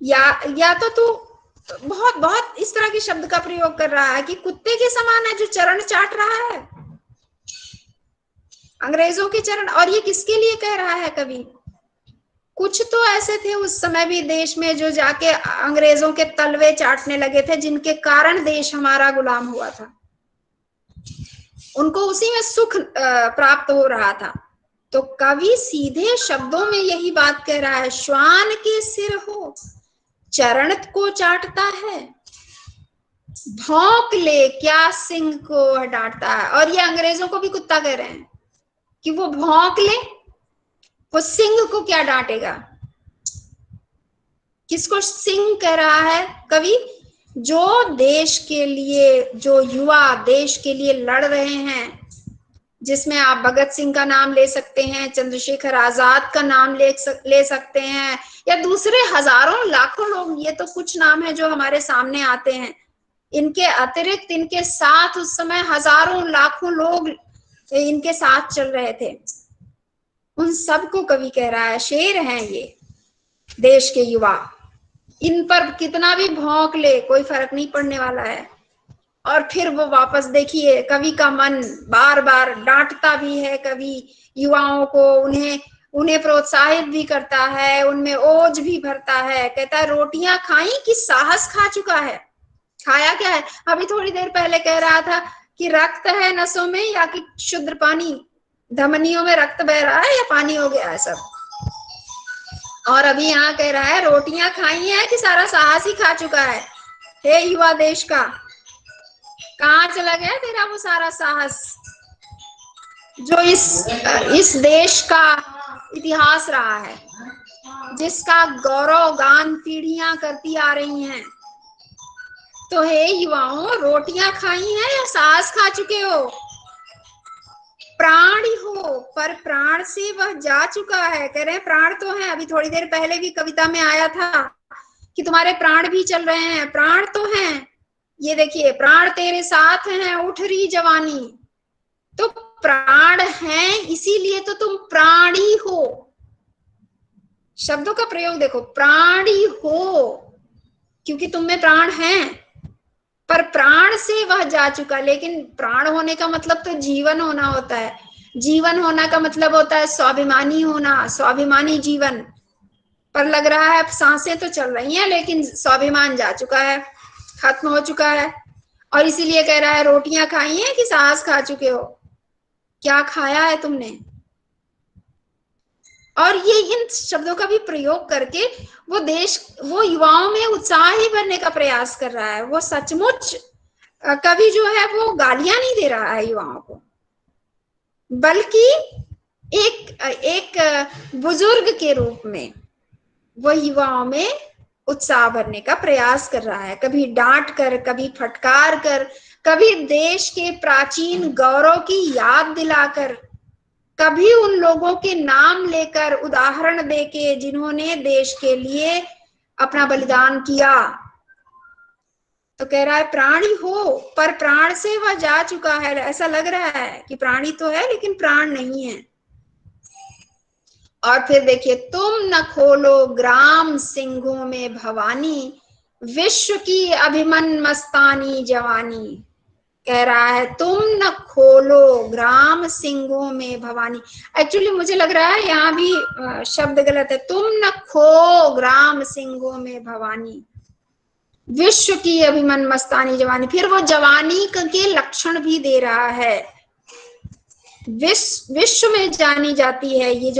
या तो तू बहुत बहुत इस तरह के शब्द का प्रयोग कर रहा है कि कुत्ते के समान है जो चरण चाट रहा है, अंग्रेजों के चरण। और ये किसके लिए कह रहा है कवि? कुछ तो ऐसे थे उस समय भी देश में जो जाके अंग्रेजों के तलवे चाटने लगे थे, जिनके कारण देश हमारा गुलाम हुआ था। उनको उसी में सुख प्राप्त हो रहा था। तो कवि सीधे शब्दों में यही बात कह रहा है, श्वान के सिर हो चरण को चाटता है, भौंक ले क्या सिंह को डांटता है। और ये अंग्रेजों को भी कुत्ता कह रहे हैं कि वो भौंक ले, वो सिंह को क्या डांटेगा। किसको सिंह कह रहा है कवि? जो देश के लिए, जो युवा देश के लिए लड़ रहे हैं, जिसमें आप भगत सिंह का नाम ले सकते हैं, चंद्रशेखर आजाद का नाम ले सकते हैं, या दूसरे हजारों लाखों लोग। ये तो कुछ नाम है जो हमारे सामने आते हैं। इनके अतिरिक्त इनके साथ उस समय हजारों लाखों लोग इनके साथ चल रहे थे। उन सबको कवि कह रहा है शेर हैं ये देश के युवा, इन पर कितना भी भौंक ले कोई फर्क नहीं पड़ने वाला है। और फिर वो वापस देखिए, कवि का मन बार बार डांटता भी है कवि युवाओं को, उन्हें प्रोत्साहित भी करता है, उनमें ओज भी भरता है। कहता है रोटियां खाई कि साहस खा चुका है। खाया क्या है? अभी थोड़ी देर पहले कह रहा था कि रक्त है नसों में या कि शुद्ध पानी, धमनियों में रक्त बह रहा है या पानी हो गया है सब। और अभी यहाँ कह रहा है रोटियां खाई है कि सारा साहस ही खा चुका है। हे युवा देश का, कहाँ चला गया तेरा वो सारा साहस जो इस देश का इतिहास रहा है, जिसका गौरव गान पीढ़ियां करती आ रही हैं। तो हे युवाओं, रोटियां खाई हैं या साहस खा चुके हो? प्राण ही हो पर प्राण से वह जा चुका है। कह रहे हैं प्राण तो है, अभी थोड़ी देर पहले भी कविता में आया था कि तुम्हारे प्राण भी चल रहे हैं, प्राण तो हैं। ये देखिए, प्राण तेरे साथ हैं उठ रही जवानी। तो प्राण हैं इसीलिए तो तुम प्राणी हो। शब्दों का प्रयोग देखो, प्राणी हो क्योंकि तुम में प्राण हैं, पर प्राण से वह जा चुका। लेकिन प्राण होने का मतलब तो जीवन होना होता है। जीवन होना का मतलब होता है स्वाभिमानी होना, स्वाभिमानी जीवन। पर लग रहा है सांसें तो चल रही हैं लेकिन स्वाभिमान जा चुका है, खत्म हो चुका है। और इसीलिए कह रहा है रोटियां खाई हैं कि सास खा चुके हो, क्या खाया है तुमने। और ये इन शब्दों का भी प्रयोग करके वो युवाओं में उत्साह ही भरने का प्रयास कर रहा है। वो सचमुच कवि जो है वो गालियां नहीं दे रहा है युवाओं को, बल्कि एक बुजुर्ग के रूप में वो युवाओं में उत्साह भरने का प्रयास कर रहा है, कभी डांट कर, कभी फटकार कर, कभी देश के प्राचीन गौरव की याद दिलाकर, कभी उन लोगों के नाम लेकर उदाहरण देके जिन्होंने देश के लिए अपना बलिदान किया। तो कह रहा है प्राणी हो पर प्राण से वह जा चुका है। ऐसा लग रहा है कि प्राणी तो है लेकिन प्राण नहीं है। और फिर देखिए, तुम न खोलो ग्राम सिंहों में भवानी, विश्व की अभिमन मस्तानी जवानी। कह रहा है तुम न खोलो ग्राम सिंहों में भवानी। एक्चुअली मुझे लग रहा है यहाँ भी शब्द गलत है। तुम न खो ग्राम सिंहों में भवानी, विश्व की अभिमन मस्तानी जवानी। फिर वो जवानी के लक्षण भी दे रहा है। विश्व में जानी जाती है ये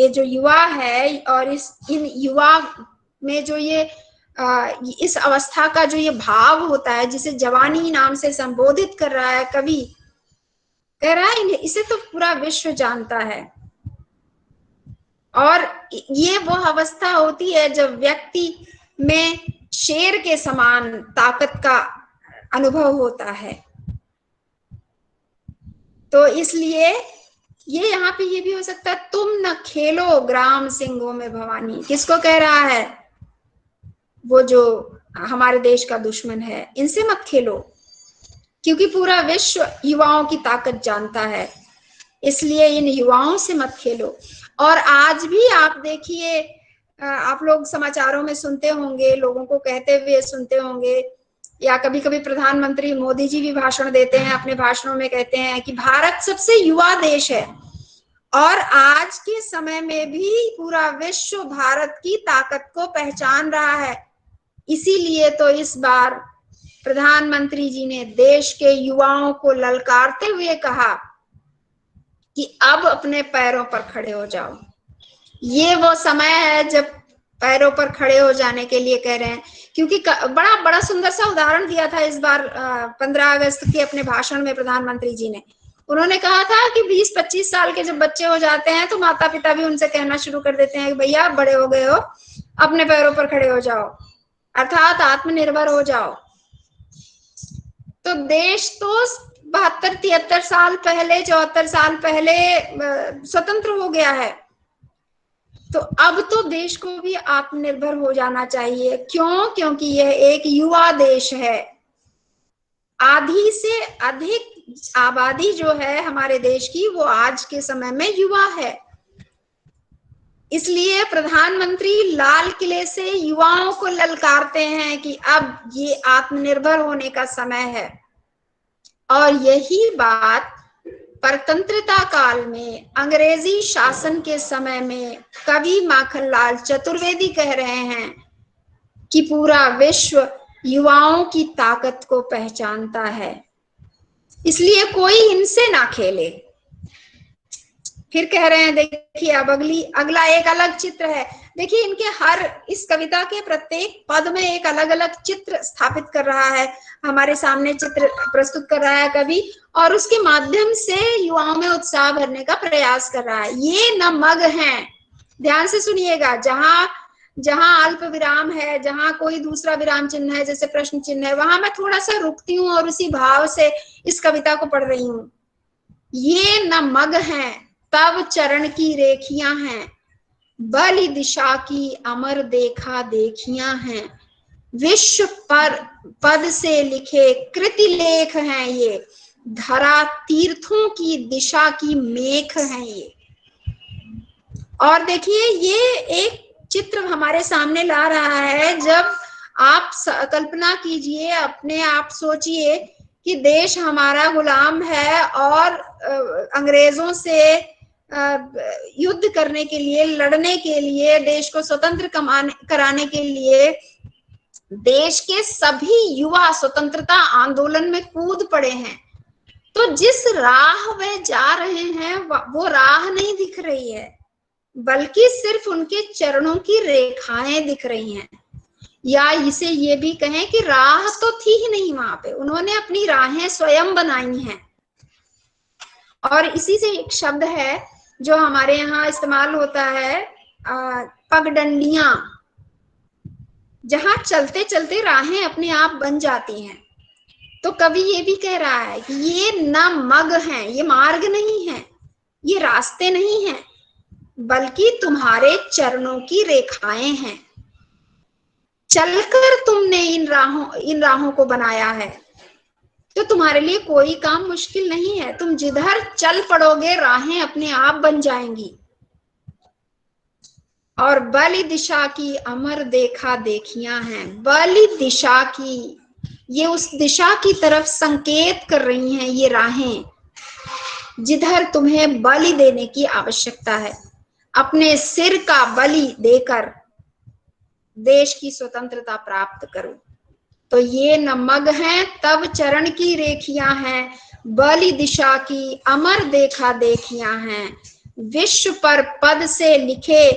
जो युवा है, और इन युवा में जो ये इस अवस्था का जो ये भाव होता है, जिसे जवानी नाम से संबोधित कर रहा है कवि, कह रहा है इसे तो पूरा विश्व जानता है। और ये वो अवस्था होती है जब व्यक्ति में शेर के समान ताकत का अनुभव होता है। तो इसलिए ये यहाँ पे ये भी हो सकता है, तुम न खेलो ग्राम सिंहों में भवानी। किसको कह रहा है? वो जो हमारे देश का दुश्मन है, इनसे मत खेलो, क्योंकि पूरा विश्व युवाओं की ताकत जानता है, इसलिए इन युवाओं से मत खेलो। और आज भी आप देखिए, आप लोग समाचारों में सुनते होंगे, लोगों को कहते हुए सुनते होंगे, या कभी कभी प्रधानमंत्री मोदी जी भी भाषण देते हैं, अपने भाषणों में कहते हैं कि भारत सबसे युवा देश है। और आज के समय में भी पूरा विश्व भारत की ताकत को पहचान रहा है। इसीलिए तो इस बार प्रधानमंत्री जी ने देश के युवाओं को ललकारते हुए कहा कि अब अपने पैरों पर खड़े हो जाओ। ये वो समय है जब पैरों पर खड़े हो जाने के लिए कह रहे हैं, क्योंकि बड़ा सुंदर सा उदाहरण दिया था इस बार 15 अगस्त के अपने भाषण में प्रधानमंत्री जी ने। उन्होंने कहा था कि 20-25 साल के जब बच्चे हो जाते हैं तो माता पिता भी उनसे कहना शुरू कर देते हैं कि भैया आप बड़े हो गए हो, अपने पैरों पर खड़े हो जाओ, अर्थात आत्मनिर्भर हो जाओ। तो देश तो 72-73 साल पहले, 74 साल पहले स्वतंत्र हो गया है। तो अब तो देश को भी आत्मनिर्भर हो जाना चाहिए। क्यों? क्योंकि यह एक युवा देश है। आधी से अधिक आबादी जो है हमारे देश की, वो आज के समय में युवा है। इसलिए प्रधानमंत्री लाल किले से युवाओं को ललकारते हैं कि अब ये आत्मनिर्भर होने का समय है। और यही बात परतंत्रता काल में, अंग्रेजी शासन के समय में कवि माखनलाल चतुर्वेदी कह रहे हैं कि पूरा विश्व युवाओं की ताकत को पहचानता है, इसलिए कोई इनसे ना खेले। फिर कह रहे हैं, देखिए अब अगला एक अलग चित्र है। देखिए इनके इस कविता के प्रत्येक पद में एक अलग अलग चित्र स्थापित कर रहा है, हमारे सामने चित्र प्रस्तुत कर रहा है कवि, और उसके माध्यम से युवाओं में उत्साह भरने का प्रयास कर रहा है। ये न मग हैं, ध्यान से सुनिएगा, जहां अल्प विराम है, जहां कोई दूसरा विराम चिन्ह है जैसे प्रश्न चिन्ह है, वहां मैं थोड़ा सा रुकती हूँ और उसी भाव से इस कविता को पढ़ रही हूँ। ये न मग हैं तब चरण की रेखियां हैं, बलि दिशा की अमर देखा देखियां हैं, विश्व पर पद से लिखे कृति लेख हैं ये, धरा तीर्थों की दिशा की मेख हैं ये। और देखिए ये एक चित्र हमारे सामने ला रहा है। जब आप कल्पना कीजिए, अपने आप सोचिए कि देश हमारा गुलाम है और अंग्रेजों से युद्ध करने के लिए, लड़ने के लिए, देश को स्वतंत्र कराने के लिए देश के सभी युवा स्वतंत्रता आंदोलन में कूद पड़े हैं। तो जिस राह वे जा रहे हैं वो राह नहीं दिख रही है, बल्कि सिर्फ उनके चरणों की रेखाएं दिख रही हैं। या इसे ये भी कहें कि राह तो थी ही नहीं वहां पे, उन्होंने अपनी राहें स्वयं बनाई हैं। और इसी से एक शब्द है जो हमारे यहाँ इस्तेमाल होता है, पगडंडियां, जहां चलते चलते राहें अपने आप बन जाती हैं। तो कवि ये भी कह रहा है कि ये न मग हैं, ये मार्ग नहीं है, ये रास्ते नहीं हैं, बल्कि तुम्हारे चरणों की रेखाएं हैं। चलकर तुमने इन राहों को बनाया है, तो तुम्हारे लिए कोई काम मुश्किल नहीं है। तुम जिधर चल पड़ोगे राहें अपने आप बन जाएंगी। और बलि दिशा की अमर देखा देखियां हैं। बलि दिशा की, ये उस दिशा की तरफ संकेत कर रही हैं ये राहें जिधर तुम्हें बलि देने की आवश्यकता है। अपने सिर का बलि देकर देश की स्वतंत्रता प्राप्त करो। तो ये न मग हैं तब चरण की रेखियां हैं, बलि दिशा की अमर देखा देखियां हैं। विश्व पर पद से लिखे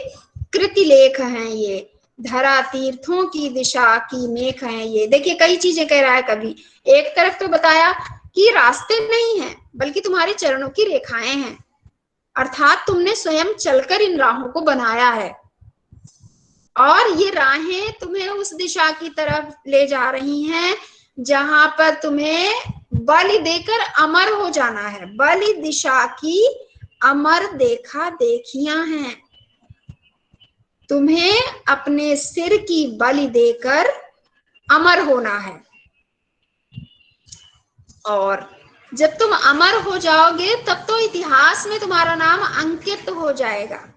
कृति लेख हैं ये, धरा तीर्थों की दिशा की मेख हैं ये। देखिए कई चीजें कह रहा है कवि। एक तरफ तो बताया कि रास्ते नहीं है बल्कि तुम्हारे चरणों की रेखाएं हैं, अर्थात तुमने स्वयं चलकर इन राहों को बनाया है। और ये राहें तुम्हें उस दिशा की तरफ ले जा रही हैं जहां पर तुम्हें बलि देकर अमर हो जाना है। बलि दिशा की अमर देखा देखियां हैं, तुम्हें अपने सिर की बलि देकर अमर होना है। और जब तुम अमर हो जाओगे तब तो इतिहास में तुम्हारा नाम अंकित हो जाएगा।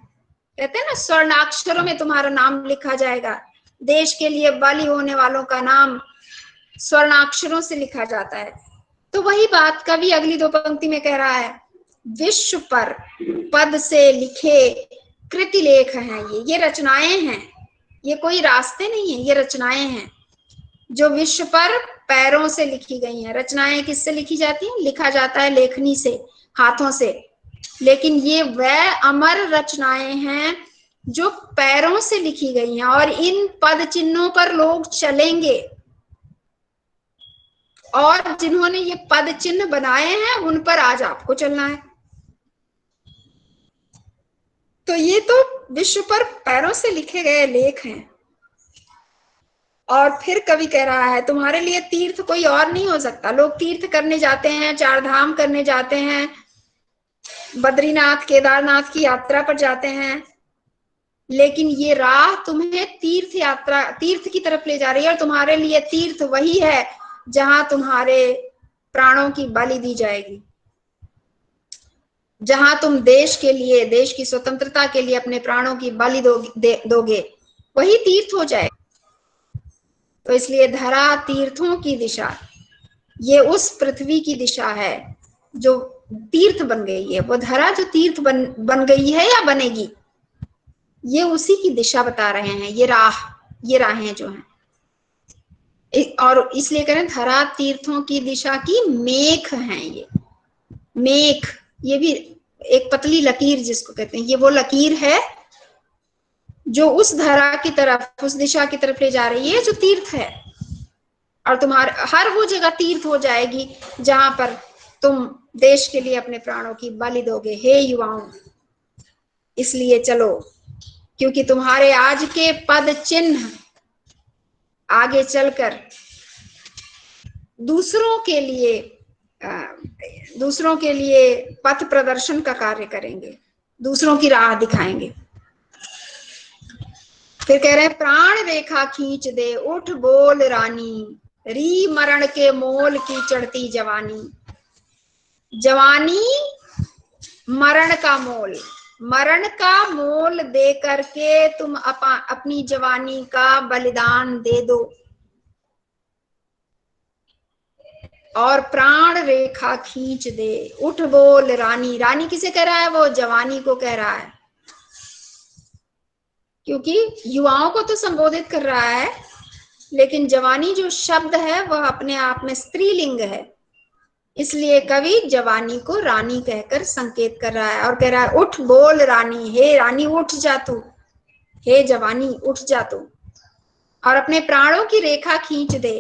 कहते हैं ना, स्वर्णाक्षरों में तुम्हारा नाम लिखा जाएगा। देश के लिए बलि होने वालों का नाम स्वर्णाक्षरों से लिखा जाता है। तो वही बात कवि अगली दो पंक्ति में कह रहा है, विश्व पर पद से लिखे कृति लेख हैं ये रचनाएं हैं, ये कोई रास्ते नहीं है, ये रचनाएं हैं जो विश्व पर पैरों से लिखी गई हैं। रचनाएं किससे लिखी जाती हैं? लिखा जाता है लेखनी से, हाथों से। लेकिन ये वह अमर रचनाएं हैं जो पैरों से लिखी गई हैं, और इन पद चिन्हों पर लोग चलेंगे। और जिन्होंने ये पद चिन्ह बनाए हैं उन पर आज आपको चलना है। तो ये तो विश्व पर पैरों से लिखे गए लेख हैं। और फिर कवि कह रहा है, तुम्हारे लिए तीर्थ कोई और नहीं हो सकता। लोग तीर्थ करने जाते हैं, चार धाम करने जाते हैं, बद्रीनाथ केदारनाथ की यात्रा पर जाते हैं, लेकिन ये राह तुम्हें तीर्थ की तरफ ले जा रही है। और तुम्हारे लिए तीर्थ वही है जहां तुम्हारे प्राणों की बलि दी जाएगी, जहां तुम देश के लिए, देश की स्वतंत्रता के लिए अपने प्राणों की बलि दोगे, वही तीर्थ हो जाए। तो इसलिए धरा तीर्थों की दिशा, ये उस पृथ्वी की दिशा है जो तीर्थ बन गई है। वो धरा जो तीर्थ बन गई है या बनेगी, ये उसी की दिशा बता रहे हैं। ये राहें जो हैं, और इसलिए करें धरा तीर्थों की दिशा की मेख हैं ये। मेख, ये भी एक पतली लकीर जिसको कहते हैं, ये वो लकीर है जो उस धरा की तरफ, उस दिशा की तरफ ले जा रही है जो तीर्थ है। और तुम्हारे हर वो जगह तीर्थ हो जाएगी जहां पर तुम देश के लिए अपने प्राणों की बलि दोगे। हे युवाओं, इसलिए चलो, क्योंकि तुम्हारे आज के पद चिन्ह आगे चलकर दूसरों के लिए पथ प्रदर्शन का कार्य करेंगे, दूसरों की राह दिखाएंगे। फिर कह रहे हैं, प्राण रेखा खींच दे उठ बोल रानी, री मरण के मोल की चढ़ती जवानी। जवानी मरण का मोल दे करके तुम अपनी जवानी का बलिदान दे दो। और प्राण रेखा खींच दे उठ बोल रानी। रानी किसे कह रहा है? वो जवानी को कह रहा है, क्योंकि युवाओं को तो संबोधित कर रहा है, लेकिन जवानी जो शब्द है वह अपने आप में स्त्रीलिंग है, इसलिए कवि जवानी को रानी कहकर संकेत कर रहा है और कह रहा है उठ बोल रानी, हे रानी उठ जा तू, हे जवानी उठ जा तू, और अपने प्राणों की रेखा खींच दे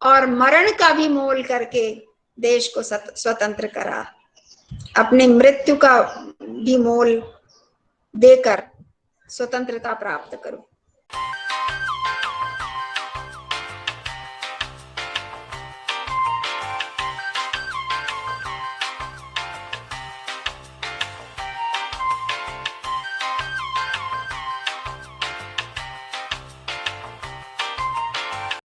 और मरण का भी मोल करके देश को स्वतंत्र करा, अपने मृत्यु का भी मोल देकर स्वतंत्रता प्राप्त करो।